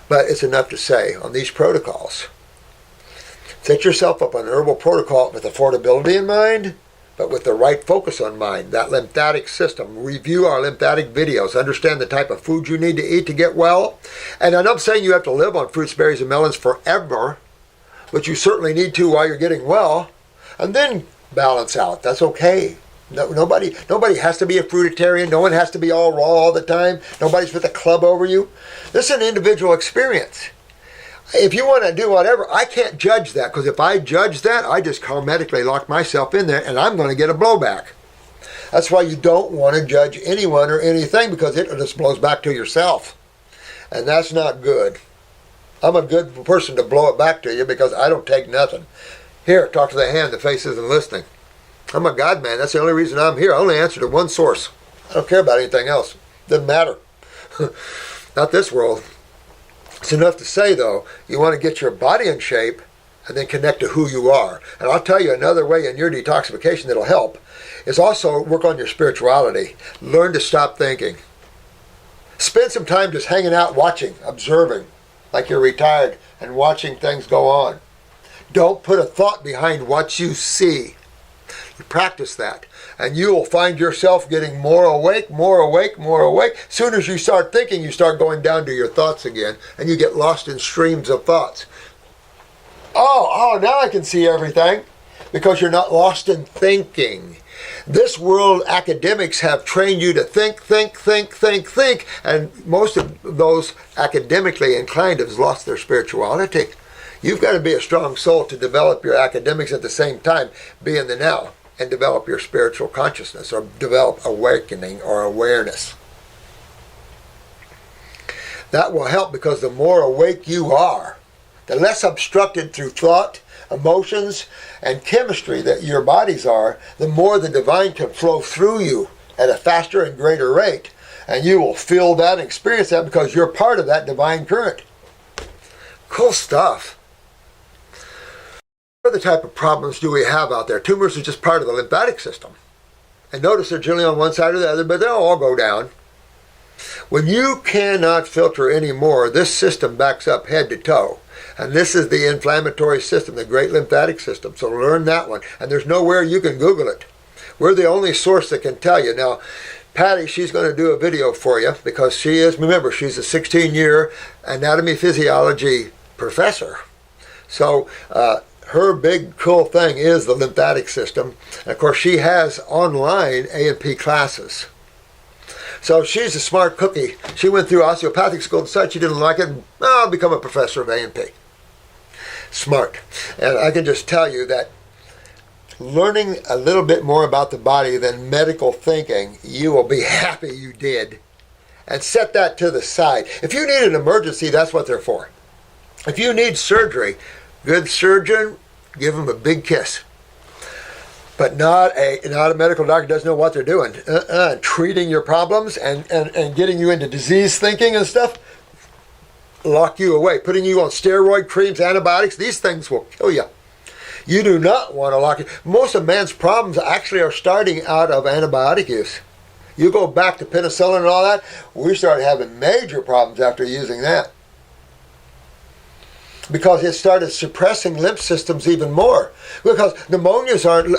But it's enough to say on these protocols. Set yourself up on an herbal protocol with affordability in mind, but with the right focus on mind. That lymphatic system. Review our lymphatic videos. Understand the type of food you need to eat to get well. And I'm not saying you have to live on fruits, berries, and melons forever, but you certainly need to while you're getting well. And then balance out. That's okay. Nobody has to be a fruitarian. No one has to be all raw all the time. Nobody's with a club over you. This is an individual experience. If you want to do whatever, I can't judge that, because if I judge that, I just hermetically lock myself in there and I'm going to get a blowback. That's why you don't want to judge anyone or anything, because it just blows back to yourself. And that's not good. I'm a good person to blow it back to you because I don't take nothing. Here, talk to the hand, the face isn't listening. I'm a God man. That's the only reason I'm here. I only answer to one source. I don't care about anything else. Doesn't matter. Not this world. It's enough to say, though, you want to get your body in shape and then connect to who you are. And I'll tell you another way in your detoxification that'll help is also work on your spirituality. Learn to stop thinking. Spend some time just hanging out, watching, observing, like you're retired, and watching things go on. Don't put a thought behind what you see. You practice that, and you will find yourself getting more awake, more awake, more awake. As soon as you start thinking, you start going down to your thoughts again, and you get lost in streams of thoughts. Oh, now I can see everything, because you're not lost in thinking. This world academics have trained you to think, and most of those academically inclined have lost their spirituality. You've got to be a strong soul to develop your academics at the same time, be in the now, and develop your spiritual consciousness, or develop awakening or awareness. That will help, because the more awake you are, the less obstructed through thought, emotions, and chemistry that your bodies are, the more the divine can flow through you at a faster and greater rate. And you will feel that and experience that because you're part of that divine current. Cool stuff. What other type of problems do we have out there? Tumors are just part of the lymphatic system. And notice they're generally on one side or the other, but they'll all go down. When you cannot filter anymore, this system backs up head to toe. And this is the inflammatory system, the great lymphatic system. So learn that one. And there's nowhere you can Google it. We're the only source that can tell you. Now, Patty, she's going to do a video for you because she is, remember, she's a 16-year anatomy physiology professor. So her big cool thing is the lymphatic system. And of course, she has online A&P classes. So she's a smart cookie. She went through osteopathic school, decided she didn't like it, and I'll become a professor of A&P. Smart. And I can just tell you that learning a little bit more about the body than medical thinking, you will be happy you did. And set that to the side. If you need an emergency, that's what they're for. If you need surgery, good surgeon, give them a big kiss. But not a medical doctor doesn't know what they're doing. Treating your problems and getting you into disease thinking and stuff, lock you away. Putting you on steroid creams, antibiotics, these things will kill you. You do not want to lock it. Most of man's problems actually are starting out of antibiotic use. You go back to penicillin and all that, we started having major problems after using that. Because it started suppressing lymph systems even more. Because pneumonias aren't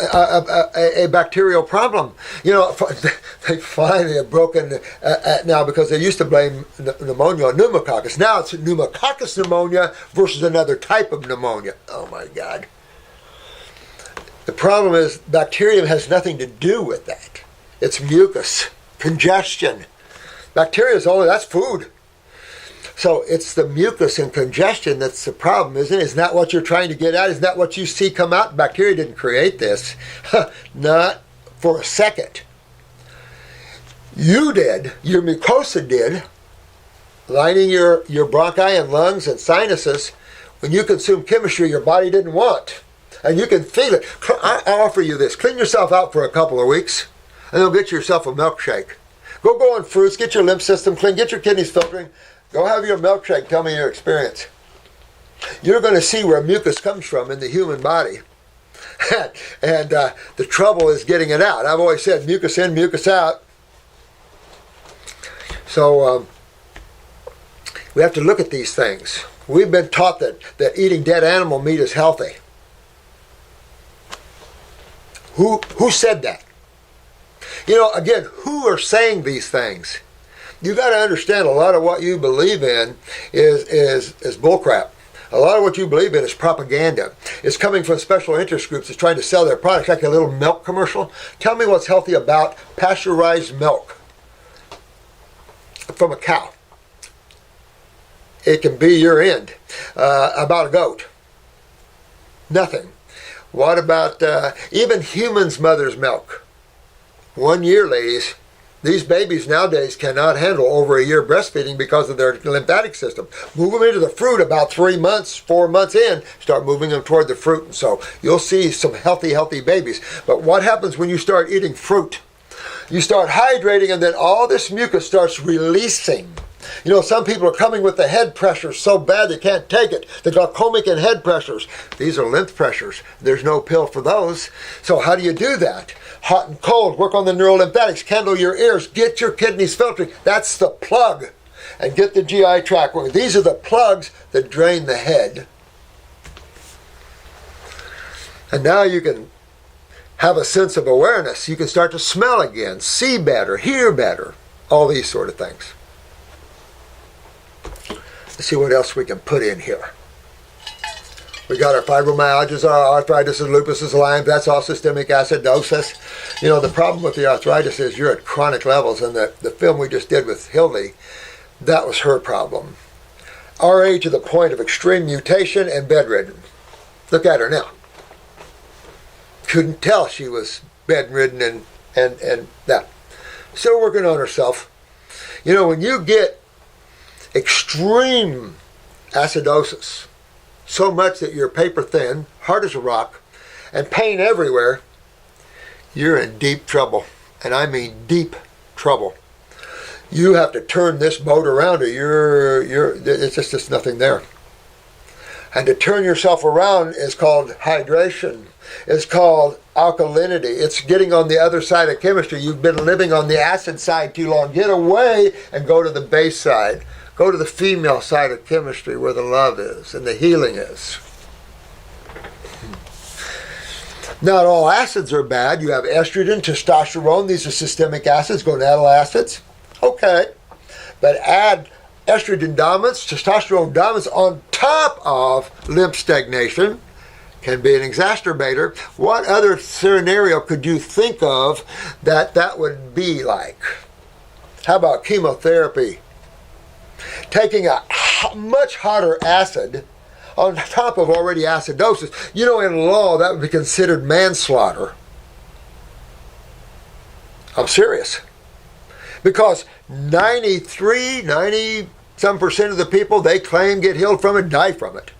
a bacterial problem. You know, they finally have broken now, because they used to blame pneumonia on pneumococcus. Now it's pneumococcus pneumonia versus another type of pneumonia. Oh my God. The problem is bacterium has nothing to do with that. It's mucus, congestion. Bacteria is only, that's food. So it's the mucus and congestion that's the problem, isn't it? Isn't that what you're trying to get at? Isn't that what you see come out? Bacteria didn't create this. Not for a second. You did. Your mucosa did. Lining your bronchi and lungs and sinuses. When you consume chemistry your body didn't want. And you can feel it. I offer you this. Clean yourself out for a couple of weeks. And then get yourself a milkshake. Go on fruits. Get your lymph system clean. Get your kidneys filtering. Go have your milkshake. Tell me your experience. You're going to see where mucus comes from in the human body. And the trouble is getting it out. I've always said mucus in, mucus out. So we have to look at these things. We've been taught that eating dead animal meat is healthy. Who said that? You know, again, who are saying these things? You got to understand a lot of what you believe in is bullcrap. A lot of what you believe in is propaganda. It's coming from special interest groups that's trying to sell their products, like a little milk commercial. Tell me what's healthy about pasteurized milk from a cow. It can be your end. About a goat. Nothing. What about even humans' mother's milk? 1 year, ladies. These babies nowadays cannot handle over a year breastfeeding because of their lymphatic system. Move them into the fruit about 3 months, 4 months in, start moving them toward the fruit. And so you'll see some healthy babies. But what happens when you start eating fruit? You start hydrating and then all this mucus starts releasing. You know, some people are coming with the head pressures so bad they can't take it. The glaucomic and head pressures. These are lymph pressures. There's no pill for those. So how do you do that? Hot and cold. Work on the neurolymphatics. Candle your ears. Get your kidneys filtering. That's the plug. And get the GI tract working. These are the plugs that drain the head. And now you can have a sense of awareness. You can start to smell again, see better, hear better, all these sort of things. Let's see what else we can put in here. We got our fibromyalgias, our arthritis, lupus, Lyme. That's all systemic acidosis. You know, the problem with the arthritis is you're at chronic levels, and the film we just did with Hildy, that was her problem. RA to the point of extreme mutation and bedridden. Look at her now. Couldn't tell she was bedridden and that. Still working on herself. You know, when you get extreme acidosis, so much that you're paper thin, hard as a rock, and pain everywhere, you're in deep trouble. And I mean deep trouble. You have to turn this boat around, or it's just nothing there. And to turn yourself around is called hydration. It's called alkalinity. It's getting on the other side of chemistry. You've been living on the acid side too long. Get away and go to the base side. Go to the female side of chemistry where the love is and the healing is. Not all acids are bad. You have estrogen, testosterone. These are systemic acids, gonadal acids. Okay. But add estrogen dominance, testosterone dominance on top of lymph stagnation can be an exacerbator. What other scenario could you think of that would be like? How about chemotherapy? Taking a much hotter acid on top of already acidosis. You know, in law, that would be considered manslaughter. I'm serious. Because 90-some% of the people they claim get healed from it die from it.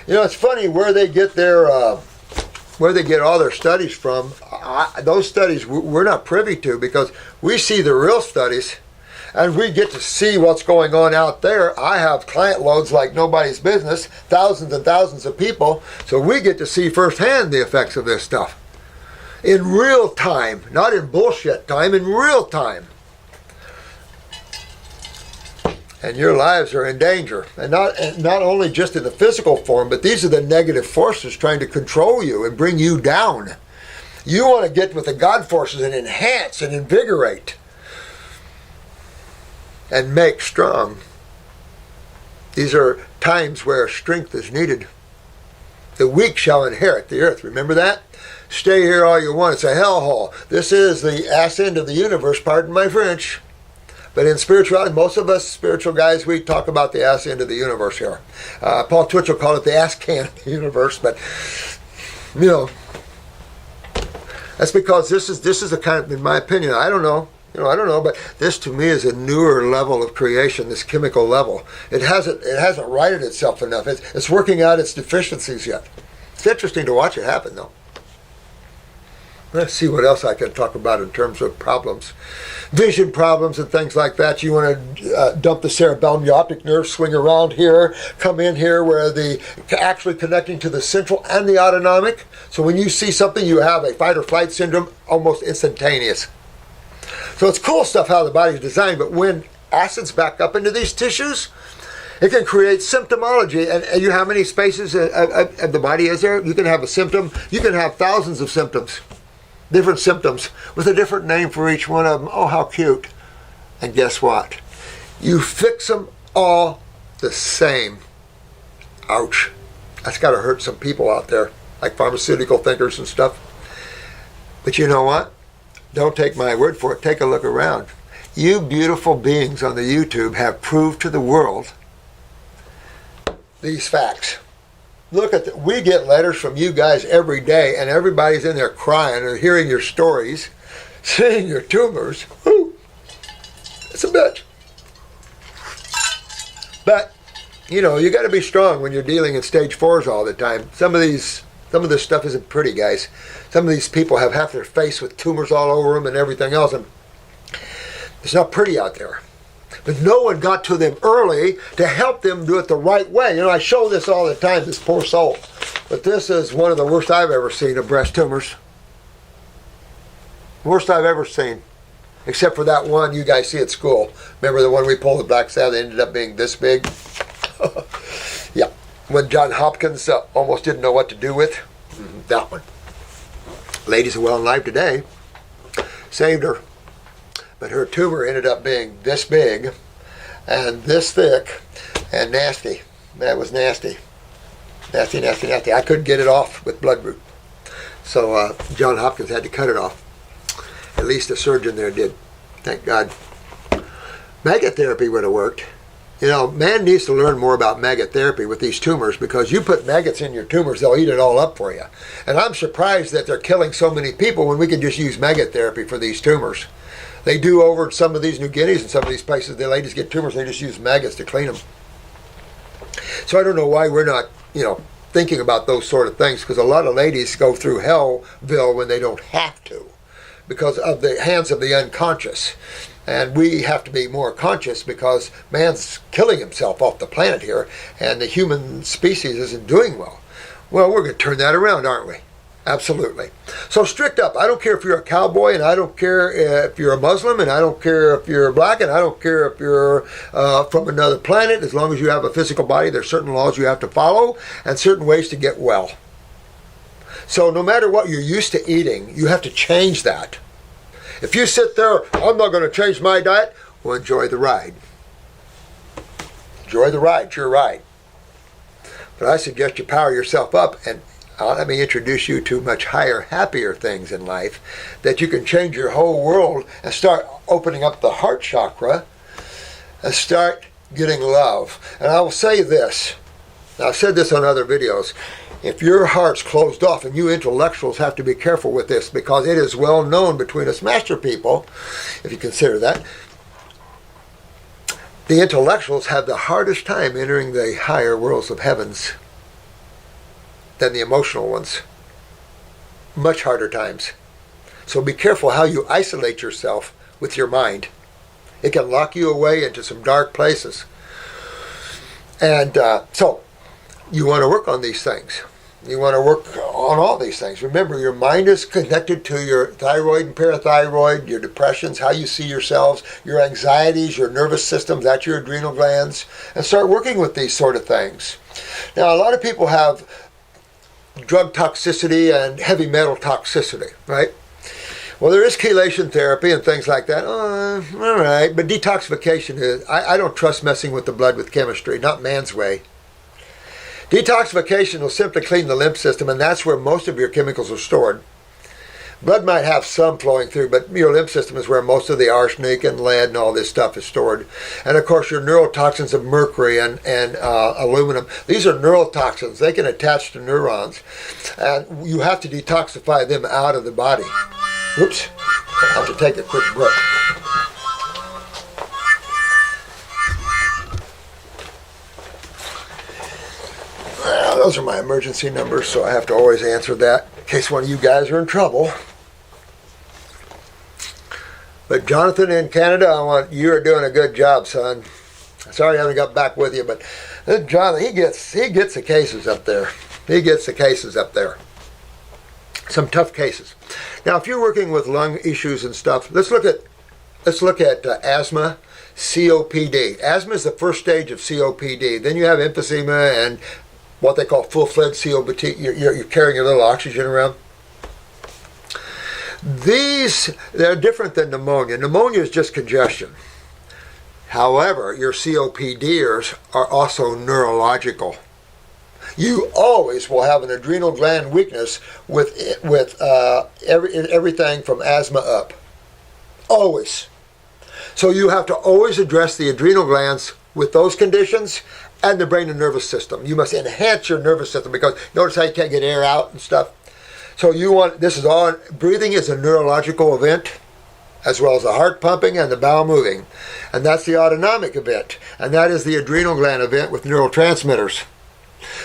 You know, it's funny where they get all their studies from. Those studies we're not privy to, because we see the real studies and we get to see what's going on out there. I have client loads like nobody's business, thousands and thousands of people, so we get to see firsthand the effects of this stuff. In real time, not in bullshit time, in real time. And your lives are in danger. And not only just in the physical form, but these are the negative forces trying to control you and bring you down. You want to get with the God forces and enhance and invigorate and make strong. These are times where strength is needed. The weak shall inherit the earth. Remember that? Stay here all you want. It's a hellhole. This is the ass end of the universe, pardon my French. But in spirituality, most of us spiritual guys, we talk about the ass end of the universe here. Paul Twitchell called it the ass can of the universe, but, you know, that's because this is a kind of, in my opinion, I don't know, but this to me is a newer level of creation, this chemical level. It hasn't righted itself enough. It's working out its deficiencies yet. It's interesting to watch it happen, though. Let's see what else I can talk about in terms of problems. Vision problems and things like that. You want to dump the cerebellum, the optic nerve, swing around here, come in here where the actually connecting to the central and the autonomic. So when you see something, you have a fight or flight syndrome almost instantaneous. So it's cool stuff how the body's designed, but when acids back up into these tissues, it can create symptomology. And you know how many spaces of the body is there? You can have a symptom. You can have thousands of symptoms. Different symptoms with a different name for each one of them. Oh, how cute. And guess what? You fix them all the same. Ouch. That's got to hurt some people out there, like pharmaceutical thinkers and stuff. But you know what? Don't take my word for it. Take a look around. You beautiful beings on the YouTube have proved to the world these facts. Look at we get letters from you guys every day, and everybody's in there crying and hearing your stories, seeing your tumors. Whew, it's a bitch. But you know, you got to be strong when you're dealing in stage 4s all the time. Some of this stuff isn't pretty, guys. Some of these people have half their face with tumors all over them and everything else, and it's not pretty out there. But no one got to them early to help them do it the right way. I show this all the time, this poor soul. But this is one of the worst I've ever seen of breast tumors. Worst I've ever seen. Except for that one you guys see at school. Remember the one we pulled the Black Sabbath, ended up being this big? Yeah. When John Hopkins almost didn't know what to do with. That one. Ladies are well alive today. Saved her. But her tumor ended up being this big and this thick and nasty. That was nasty. Nasty, nasty, nasty. I couldn't get it off with blood root. So John Hopkins had to cut it off. At least the surgeon there did. Thank God. Maggot therapy would have worked. Man needs to learn more about maggot therapy with these tumors, because you put maggots in your tumors, they'll eat it all up for you. And I'm surprised that they're killing so many people when we can just use maggot therapy for these tumors. They do over in some of these New Guineas and some of these places, the ladies get tumors, they just use maggots to clean them. So I don't know why we're not, thinking about those sort of things, because a lot of ladies go through hellville when they don't have to, because of the hands of the unconscious. And we have to be more conscious, because man's killing himself off the planet here, and the human species isn't doing well. Well, we're going to turn that around, aren't we? Absolutely. So strict up. I don't care if you're a cowboy, and I don't care if you're a Muslim, and I don't care if you're black, and I don't care if you're from another planet. As long as you have a physical body, there's certain laws you have to follow and certain ways to get well. So no matter what you're used to eating, you have to change that. If you sit there, I'm not going to change my diet, well, enjoy the ride. Enjoy the ride. It's your ride. But I suggest you power yourself up, and let me introduce you to much higher, happier things in life, that you can change your whole world and start opening up the heart chakra and start getting love. And I will say this, now I've said this on other videos, if your heart's closed off, and you intellectuals have to be careful with this, because it is well known between us master people, if you consider that, the intellectuals have the hardest time entering the higher worlds of heavens than the emotional ones. Much harder times. So be careful how you isolate yourself with your mind. It can lock you away into some dark places. And so you want to work on these things. You want to work on all these things. Remember, your mind is connected to your thyroid and parathyroid, your depressions, how you see yourselves, your anxieties, your nervous system, that's your adrenal glands, and start working with these sort of things. Now, a lot of people have drug toxicity and heavy metal toxicity, right? Well, there is chelation therapy and things like that. All right, but detoxification is, I don't trust messing with the blood with chemistry, not man's way. Detoxification will simply clean the lymph system, and that's where most of your chemicals are stored. Blood might have some flowing through, but your lymph system is where most of the arsenic and lead and all this stuff is stored. And of course, your neurotoxins of mercury and aluminum. These are neurotoxins. They can attach to neurons, and you have to detoxify them out of the body. Oops, I have to take a quick break. Those are my emergency numbers, so I have to always answer that in case one of you guys are in trouble. But Jonathan in Canada, you are doing a good job, son. Sorry I haven't got back with you, but Jonathan, he gets the cases up there. He gets the cases up there. Some tough cases. Now, if you're working with lung issues and stuff, let's look at asthma, COPD. Asthma is the first stage of COPD. Then you have emphysema and what they call full-fledged COPD. You're carrying a little oxygen around. They're different than pneumonia. Pneumonia is just congestion. However, your COPDers are also neurological. You always will have an adrenal gland weakness with everything from asthma up. Always. So you have to always address the adrenal glands with those conditions and the brain and nervous system. You must enhance your nervous system, because notice how you can't get air out and stuff. So breathing is a neurological event, as well as the heart pumping and the bowel moving. And that's the autonomic event. And that is the adrenal gland event with neurotransmitters.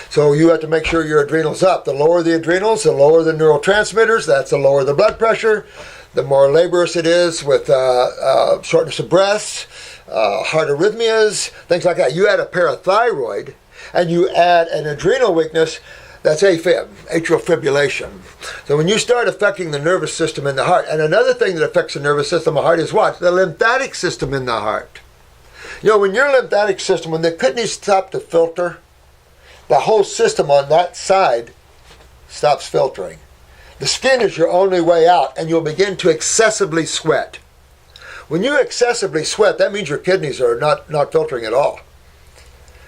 So you have to make sure your adrenals up. The lower the adrenals, the lower the neurotransmitters. That's the lower the blood pressure. The more laborious it is with shortness of breath, heart arrhythmias, things like that. You add a parathyroid and you add an adrenal weakness, that's AFib, atrial fibrillation. So when you start affecting the nervous system in the heart, and another thing that affects the nervous system in the heart is what? The lymphatic system in the heart. You know, when your lymphatic system, when the kidneys stop to filter, the whole system on that side stops filtering. The skin is your only way out, and you'll begin to excessively sweat. When you excessively sweat, that means your kidneys are not filtering at all.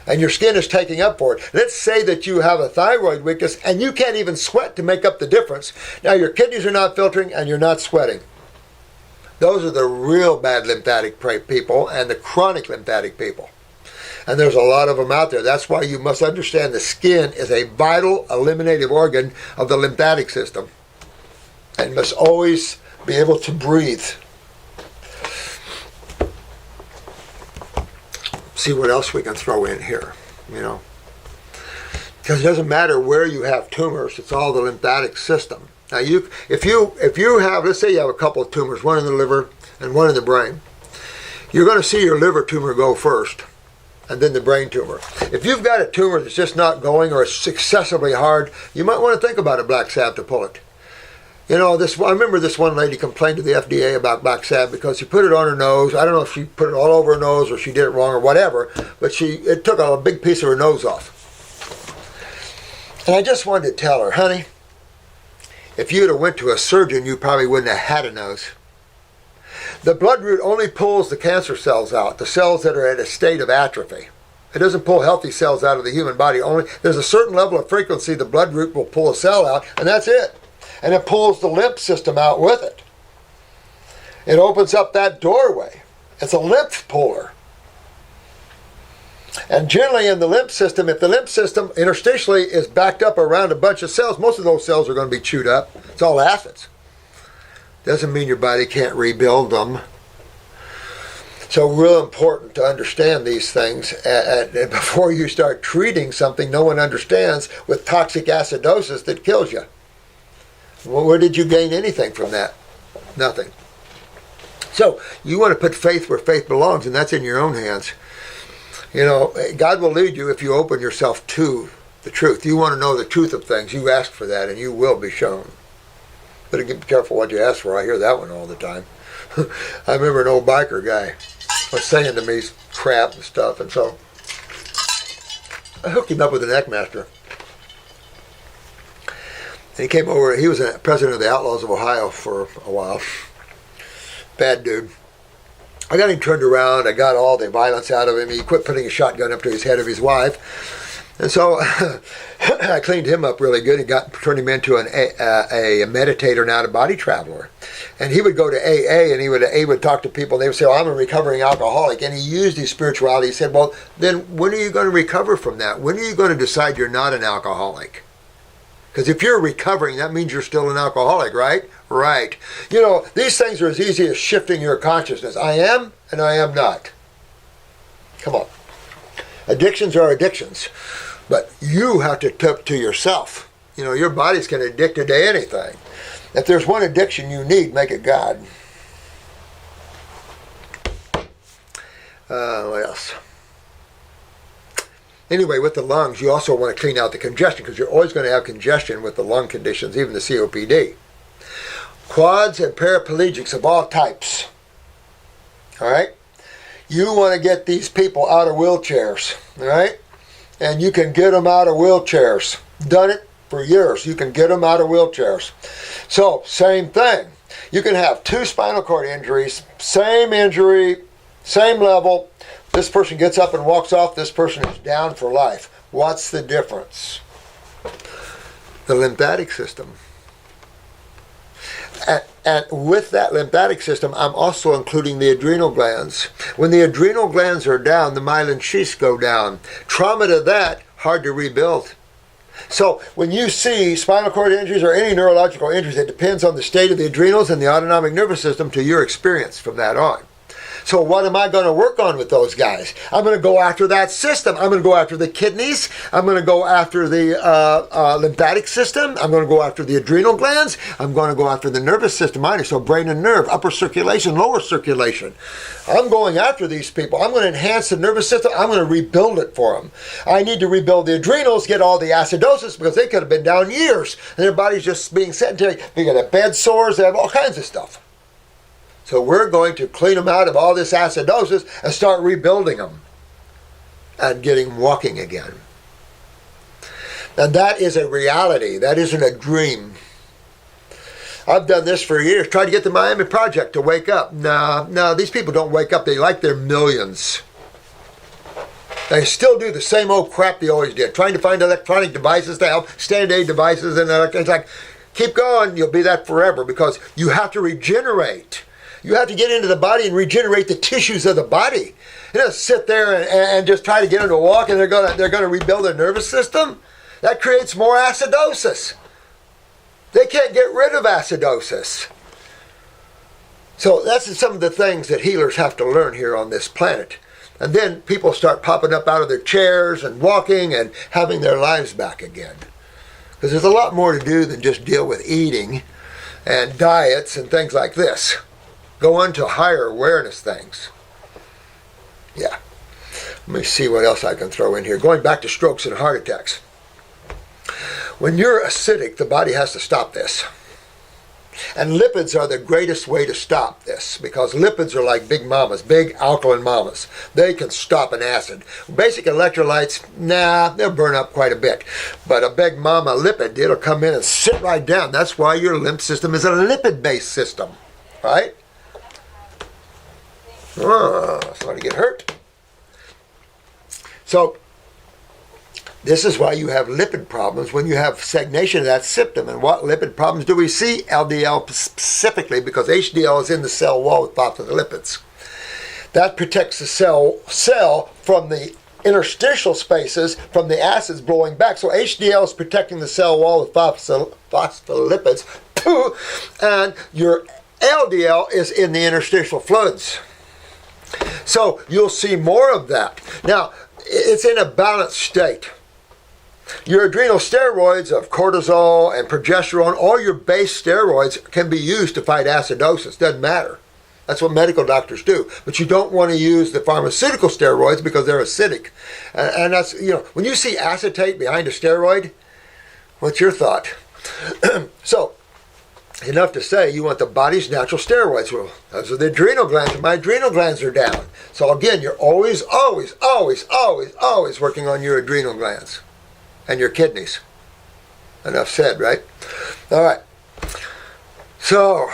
And your skin is taking up for it. Let's say that you have a thyroid weakness and you can't even sweat to make up the difference. Now your kidneys are not filtering and you're not sweating. Those are the real bad lymphatic people and the chronic lymphatic people. And there's a lot of them out there. That's why you must understand the skin is a vital eliminative organ of the lymphatic system and must always be able to breathe. See what else we can throw in here, you know. Because it doesn't matter where you have tumors, it's all the lymphatic system. Now if you have, let's say you have a couple of tumors, one in the liver and one in the brain, you're going to see your liver tumor go first and then the brain tumor. If you've got a tumor that's just not going or it's excessively hard, you might want to think about a black salve to pull it. You know, I remember this one lady complained to the FDA about black salve because she put it on her nose. I don't know if she put it all over her nose or she did it wrong or whatever, but it took a big piece of her nose off. And I just wanted to tell her, honey, if you'd have went to a surgeon, you probably wouldn't have had a nose. The blood root only pulls the cancer cells out, the cells that are at a state of atrophy. It doesn't pull healthy cells out of the human body. Only there's a certain level of frequency the blood root will pull a cell out, and that's it. And it pulls the lymph system out with it. It opens up that doorway. It's a lymph puller. And generally in the lymph system, if the lymph system interstitially is backed up around a bunch of cells, most of those cells are going to be chewed up. It's all acids. Doesn't mean your body can't rebuild them. So real important to understand these things and before you start treating something no one understands with toxic acidosis that kills you. Well, where did you gain anything from that? Nothing. So you want to put faith where faith belongs, and that's in your own hands. You know, God will lead you if you open yourself to the truth. You want to know the truth of things, you ask for that, and you will be shown. But be careful what you ask for. I hear that one all the time. I remember an old biker guy was saying to me crap and stuff, and so I hooked him up with an Neckmaster. And he came over, he was a president of the Outlaws of Ohio for a while. Bad dude. I got him turned around, I got all the violence out of him. He quit putting a shotgun up to his head of his wife. And so I cleaned him up really good and turned him into a meditator and out-of-body traveler. And he would go to AA and he would talk to people and they would say, oh, I'm a recovering alcoholic. And he used his spirituality. He said, well, then when are you going to recover from that? When are you going to decide you're not an alcoholic? Because if you're recovering, that means you're still an alcoholic, right? Right. You know, these things are as easy as shifting your consciousness. I am and I am not. Come on. Addictions are addictions. But you have to tip to yourself. You know, your body's can addict you to anything. If there's one addiction you need, make it God. What else? Anyway, with the lungs, you also want to clean out the congestion because you're always going to have congestion with the lung conditions, even the COPD. Quads and paraplegics of all types. All right? You want to get these people out of wheelchairs. All right? And you can get them out of wheelchairs. Done it for years. You can get them out of wheelchairs. So, same thing. You can have 2 spinal cord injuries, same injury, same level. This person gets up and walks off. This person is down for life. What's the difference? The lymphatic system. And with that lymphatic system, I'm also including the adrenal glands. When the adrenal glands are down, the myelin sheaths go down. Trauma to that, hard to rebuild. So when you see spinal cord injuries or any neurological injuries, it depends on the state of the adrenals and the autonomic nervous system to your experience from that on. So what am I going to work on with those guys? I'm going to go after that system. I'm going to go after the kidneys. I'm going to go after the lymphatic system. I'm going to go after the adrenal glands. I'm going to go after the nervous system, so brain and nerve, upper circulation, lower circulation. I'm going after these people. I'm going to enhance the nervous system. I'm going to rebuild it for them. I need to rebuild the adrenals, get all the acidosis, because they could have been down years and their body's just being sedentary. They got bed sores, they have all kinds of stuff. So we're going to clean them out of all this acidosis and start rebuilding them and getting them walking again. And that is a reality. That isn't a dream. I've done this for years. Tried to get the Miami Project to wake up. No, these people don't wake up. They like their millions. They still do the same old crap they always did. Trying to find electronic devices to help, standard aid devices, and it's like, keep going. You'll be that forever because you have to regenerate. You have to get into the body and regenerate the tissues of the body. You don't sit there and just try to get them to walk and they're gonna rebuild their nervous system. That creates more acidosis. They can't get rid of acidosis. So that's some of the things that healers have to learn here on this planet. And then people start popping up out of their chairs and walking and having their lives back again. Because there's a lot more to do than just deal with eating and diets and things like this. Go on to higher awareness things. Yeah. Let me see what else I can throw in here. Going back to strokes and heart attacks. When you're acidic, the body has to stop this. And lipids are the greatest way to stop this because lipids are like big mamas, big alkaline mamas. They can stop an acid. Basic electrolytes, they'll burn up quite a bit. But a big mama lipid, it'll come in and sit right down. That's why your lymph system is a lipid-based system, right? Somebody get hurt. So, this is why you have lipid problems when you have stagnation of that septum. And what lipid problems do we see? LDL specifically, because HDL is in the cell wall with phospholipids. That protects the cell from the interstitial spaces from the acids blowing back. So HDL is protecting the cell wall with phospholipids, and your LDL is in the interstitial fluids. So you'll see more of that. Now, it's in a balanced state. Your adrenal steroids of cortisol and progesterone, all your base steroids can be used to fight acidosis. Doesn't matter. That's what medical doctors do. But you don't want to use the pharmaceutical steroids because they're acidic. And that's, when you see acetate behind a steroid, what's your thought? So, enough to say you want the body's natural steroids. Well, those are the adrenal glands, and my adrenal glands are down. So again, you're always working on your adrenal glands and your kidneys. Enough said, right? All right. So,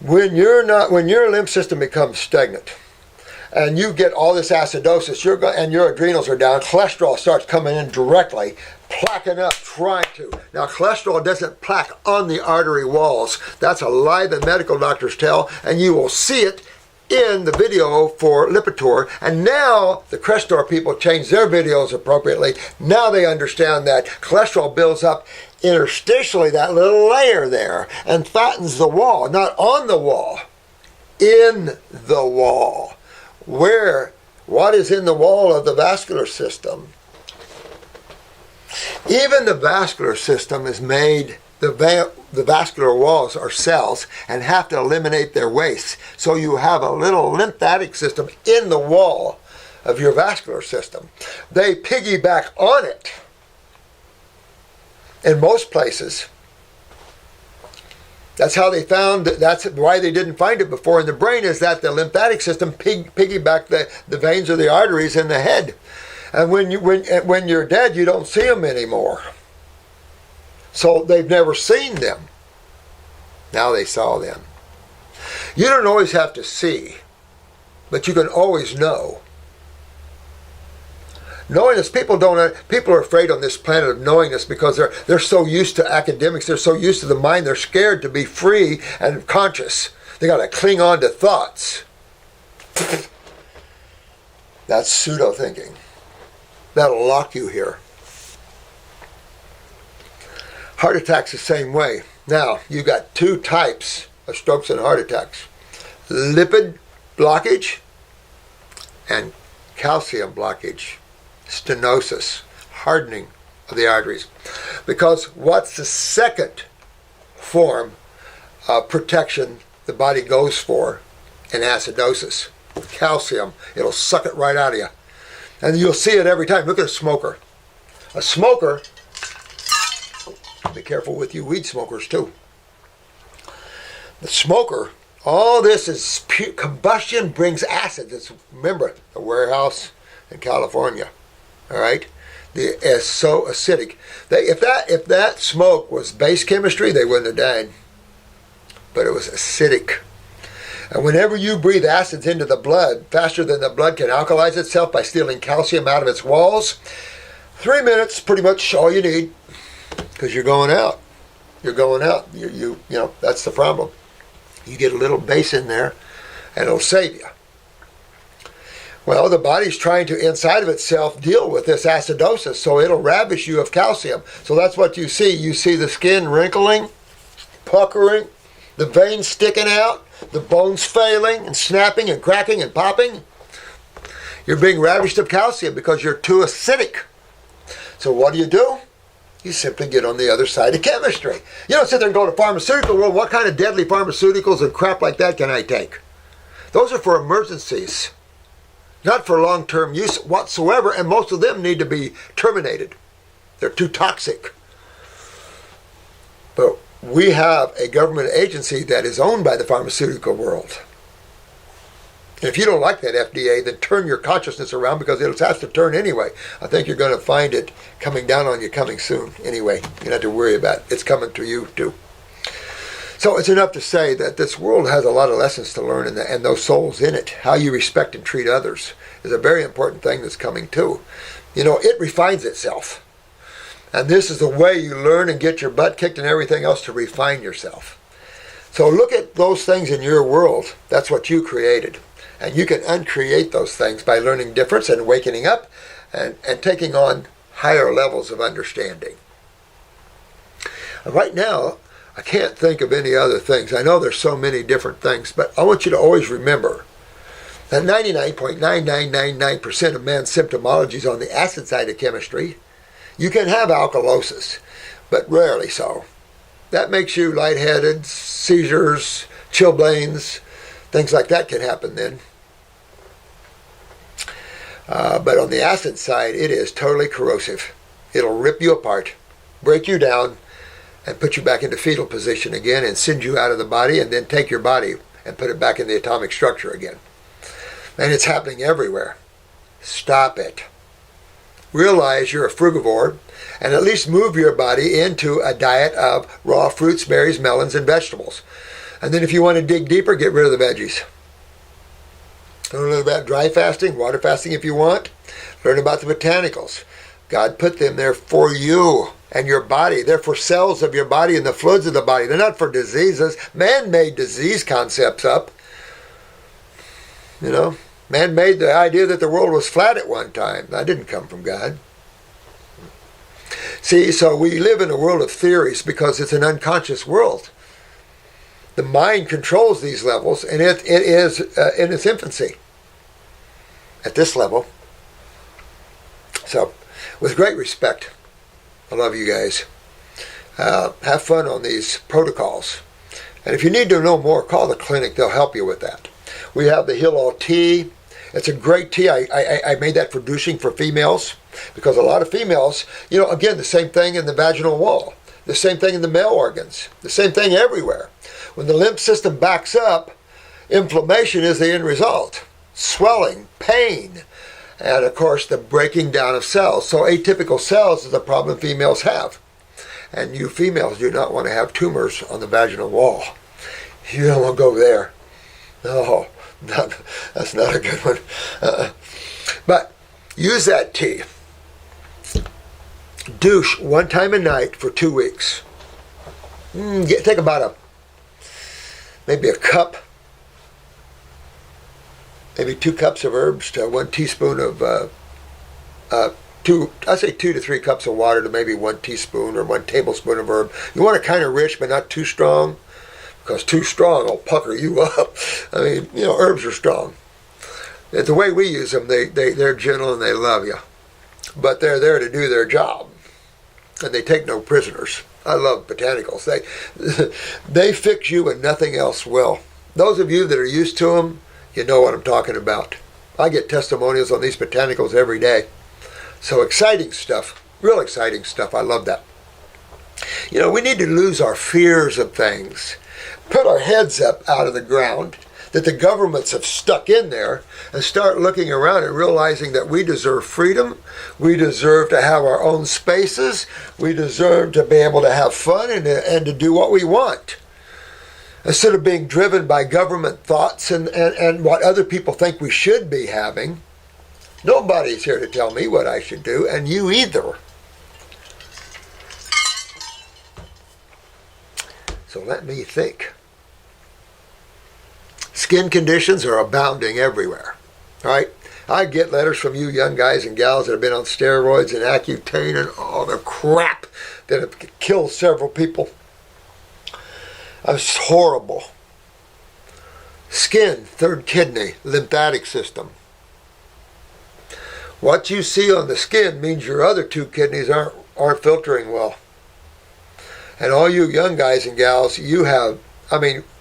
when your lymph system becomes stagnant, and you get all this acidosis, and your adrenals are down, cholesterol starts coming in directly, plaquing up, trying to. Now, cholesterol doesn't plaque on the artery walls. That's a lie that medical doctors tell, and you will see it in the video for Lipitor. And now the Crestor people change their videos appropriately. Now they understand that cholesterol builds up interstitially, that little layer there, and fattens the wall. Not on the wall, in the wall. What is in the wall of the vascular system? Even the vascular system is made, the vascular walls are cells and have to eliminate their waste. So you have a little lymphatic system in the wall of your vascular system. They piggyback on it in most places. That's how they found, that's why they didn't find it before in the brain, is that the lymphatic system piggybacked the veins or the arteries in the head. And when you're dead, you don't see them anymore. So they've never seen them. Now they saw them. You don't always have to see, but you can always know. Knowingness, people are afraid on this planet of knowingness because they're so used to academics, they're so used to the mind, they're scared to be free and conscious. They got to cling on to thoughts. That's pseudo-thinking. That'll lock you here. Heart attacks the same way. Now, you've got two types of strokes and heart attacks. Lipid blockage and calcium blockage, stenosis, hardening of the arteries. Because what's the second form of protection the body goes for in acidosis? Calcium. It'll suck it right out of you. And you'll see it every time. Look at a smoker. A smoker, be careful with you weed smokers too. The smoker, all this is combustion brings acid. It's, remember, the warehouse in California. All right? It's so acidic. If that smoke was base chemistry, they wouldn't have died. But it was acidic. And whenever you breathe acids into the blood, faster than the blood can alkalize itself by stealing calcium out of its walls, 3 minutes, pretty much all you need, because you're going out. You're going out. You know, that's the problem. You get a little base in there, and it'll save you. Well, the body's trying to, inside of itself, deal with this acidosis, so it'll ravish you of calcium. So that's what you see. You see the skin wrinkling, puckering, the veins sticking out, the bones failing and snapping and cracking and popping. You're being ravished of calcium because you're too acidic. So what do? You simply get on the other side of chemistry. You don't sit there and go to pharmaceutical world, what kind of deadly pharmaceuticals and crap like that can I take? Those are for emergencies, not for long-term use whatsoever, and most of them need to be terminated. They're too toxic. But we have a government agency that is owned by the pharmaceutical world. And if you don't like that FDA, then turn your consciousness around, because it has to turn anyway. I think you're going to find it coming down on you coming soon anyway. You don't have to worry about it. It's coming to you too. So it's enough to say that this world has a lot of lessons to learn, and those souls in it. How you respect and treat others is a very important thing that's coming too. You know, it refines itself. And this is the way you learn and get your butt kicked and everything else to refine yourself. So look at those things in your world. That's what you created. And you can uncreate those things by learning difference and wakening up and taking on higher levels of understanding. Right now, I can't think of any other things. I know there's so many different things, but I want you to always remember that 99.9999% of man's symptomology is on the acid side of chemistry. You can have alkalosis, but rarely so. That makes you lightheaded, seizures, chilblains, things like that can happen then. But on the acid side, it is totally corrosive. It'll rip you apart, break you down, and put you back into fetal position again and send you out of the body, and then take your body and put it back in the atomic structure again. And it's happening everywhere. Stop it. Realize you're a frugivore, and at least move your body into a diet of raw fruits, berries, melons, and vegetables. And then if you want to dig deeper, get rid of the veggies. Learn about dry fasting, water fasting if you want. Learn about the botanicals. God put them there for you and your body. They're for cells of your body and the fluids of the body. They're not for diseases. Man made disease concepts up. You know, man made the idea that the world was flat at one time. That didn't come from God. See, so we live in a world of theories because it's an unconscious world. The mind controls these levels, and it is in its infancy at this level. So, with great respect, I love you guys. Have fun on these protocols. And if you need to know more, call the clinic. They'll help you with that. We have the Heal All tea. It's a great tea. I made that for douching for females, because a lot of females, you know, again, the same thing in the vaginal wall, the same thing in the male organs, the same thing everywhere. When the lymph system backs up, inflammation is the end result. Swelling, pain, and of course the breaking down of cells. So atypical cells is a problem females have. And you females do not want to have tumors on the vaginal wall. You don't want to go there. No, that's not a good one. But use that tea. Douche one time a night for 2 weeks. Take about maybe a cup, maybe 2 cups of herbs to 1 teaspoon of, I say 2 to 3 cups of water to maybe 1 teaspoon or 1 tablespoon of herb. You want it kind of rich, but not too strong. because too strong will pucker you up. I mean, herbs are strong. And the way we use them, they're gentle and they love you. But they're there to do their job. And they take no prisoners. I love botanicals. They fix you when nothing else will. Those of you that are used to them, you know what I'm talking about. I get testimonials on these botanicals every day. So exciting stuff. Real exciting stuff. I love that. We need to lose our fears of things. Put our heads up out of the ground that the governments have stuck in there and start looking around and realizing that we deserve freedom. We deserve to have our own spaces. We deserve to be able to have fun and to do what we want. Instead of being driven by government thoughts and what other people think we should be having. Nobody's here to tell me what I should do, and you either. So let me think. Skin conditions are abounding everywhere, right? I get letters from you young guys and gals that have been on steroids and Accutane and all the crap that have killed several people. It's horrible. Skin, third kidney, lymphatic system. What you see on the skin means your other two kidneys aren't filtering well. And all you young guys and gals,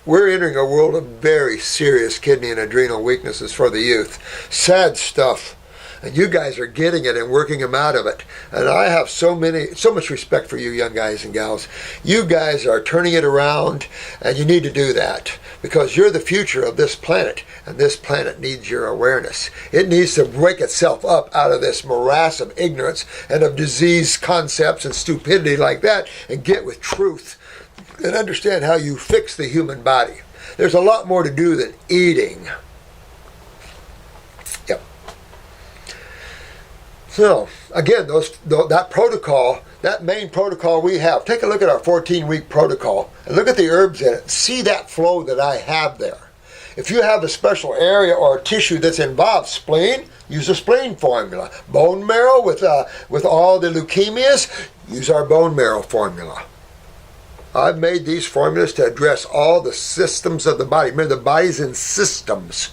we're entering a world of very serious kidney and adrenal weaknesses for the youth. Sad stuff. And you guys are getting it and working them out of it. And I have so much respect for you young guys and gals. You guys are turning it around, and you need to do that. Because you're the future of this planet, and this planet needs your awareness. It needs to break itself up out of this morass of ignorance and of disease concepts and stupidity like that, and get with truth and understand how you fix the human body. There's a lot more to do than eating. Yep. So, again, that protocol, that main protocol we have, take a look at our 14-week protocol and look at the herbs in it. See that flow that I have there. If you have a special area or tissue that's involved, spleen, use a spleen formula. Bone marrow with all the leukemias, use our bone marrow formula. I've made these formulas to address all the systems of the body. Remember, the body's in systems.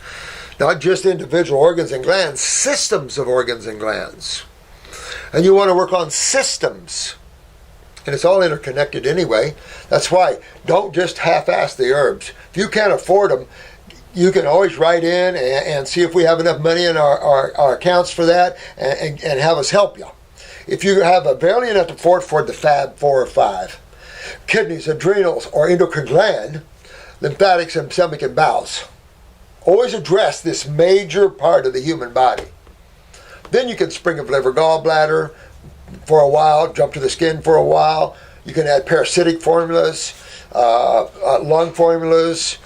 Not just individual organs and glands, systems of organs and glands. And you want to work on systems. And it's all interconnected anyway. That's why don't just half-ass the herbs. If you can't afford them, you can always write in and see if we have enough money in our accounts for that and have us help you. If you have barely enough to afford the Fab 4 or 5, kidneys, adrenals, or endocrine gland, lymphatics, and stomach and bowels. Always address this major part of the human body. Then you can spring of liver, gallbladder for a while, jump to the skin for a while. You can add parasitic formulas, lung formulas,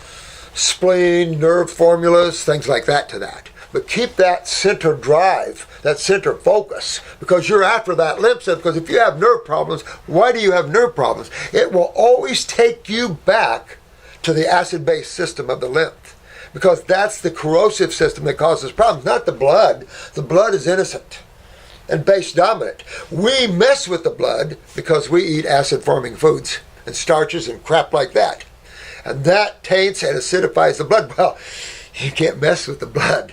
spleen, nerve formulas, things like that to that. But keep that center drive, that center focus, because you're after that lymph system. Because if you have nerve problems, why do you have nerve problems? It will always take you back to the acid-base system of the lymph, because that's the corrosive system that causes problems, not the blood. The blood is innocent and base dominant. We mess with the blood because we eat acid-forming foods and starches and crap like that. And that taints and acidifies the blood. Well, you can't mess with the blood.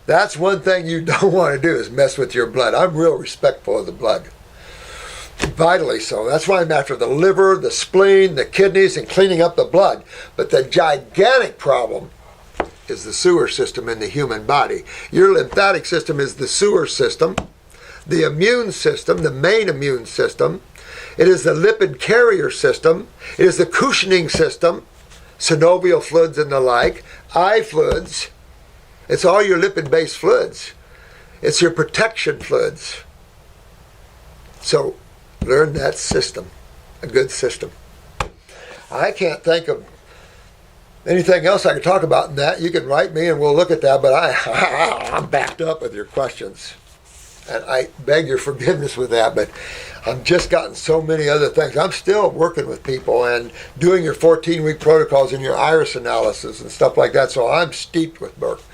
That's one thing you don't want to do, is mess with your blood. I'm real respectful of the blood. Vitally so. That's why I'm after the liver, the spleen, the kidneys, and cleaning up the blood. But the gigantic problem is the sewer system in the human body. Your lymphatic system is the sewer system. The immune system, the main immune system. It is the lipid carrier system. It is the cushioning system, synovial fluids and the like, eye fluids. It's all your lipid-based fluids. It's your protection fluids. So learn that system, a good system. I can't think of anything else I can talk about in that. You can write me and we'll look at that, but I'm backed up with your questions. And I beg your forgiveness with that, but I've just gotten so many other things. I'm still working with people and doing your 14-week protocols and your iris analysis and stuff like that, so I'm steeped with birth.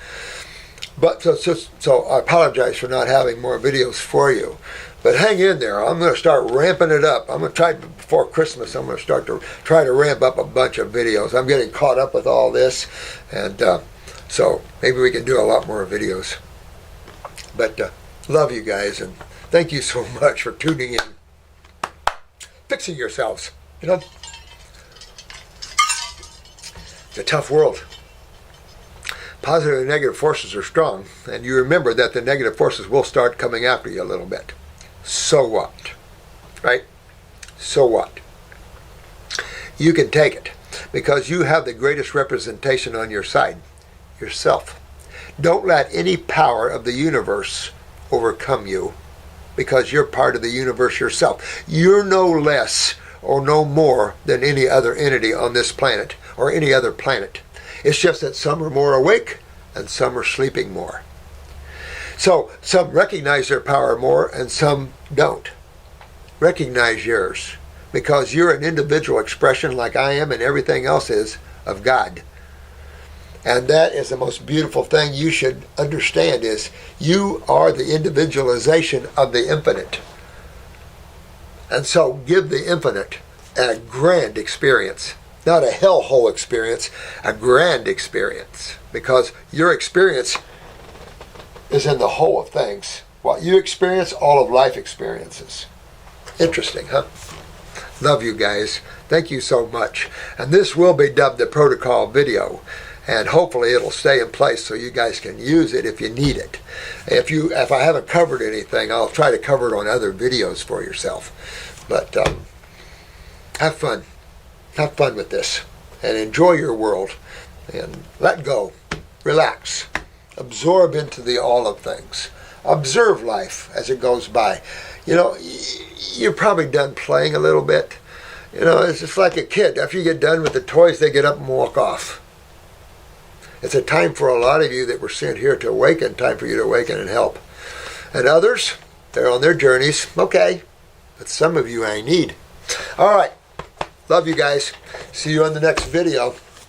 But so I apologize for not having more videos for you. But hang in there. I'm going to start ramping it up. I'm going to try before Christmas. I'm going to start to try to ramp up a bunch of videos. I'm getting caught up with all this, and so maybe we can do a lot more videos. But love you guys, and thank you so much for tuning in. Fixing yourselves, you know. It's a tough world. Positive and negative forces are strong, and you remember that the negative forces will start coming after you a little bit. So what? Right? So what? You can take it because you have the greatest representation on your side, yourself. Don't let any power of the universe overcome you because you're part of the universe yourself. You're no less or no more than any other entity on this planet or any other planet. It's just that some are more awake and some are sleeping more. So some recognize their power more and some don't. Recognize yours because you're an individual expression like I am and everything else is of God. And that is the most beautiful thing you should understand is you are the individualization of the infinite. And so give the infinite a grand experience. Not a hellhole experience, a grand experience. Because your experience is in the whole of things. What you experience, all of life experiences. Interesting, huh? Love you guys. Thank you so much. And this will be dubbed the protocol video. And hopefully it'll stay in place so you guys can use it if you need it. If I haven't covered anything, I'll try to cover it on other videos for yourself. But have fun. Have fun with this. And enjoy your world. And let go. Relax. Absorb into the all of things. Observe life as it goes by. You know, you're probably done playing a little bit. You know, it's just like a kid. After you get done with the toys, they get up and walk off. It's a time for a lot of you that were sent here to awaken, time for you to awaken and help. And others, they're on their journeys. Okay. But some of you I need. All right. Love you guys. See you on the next video.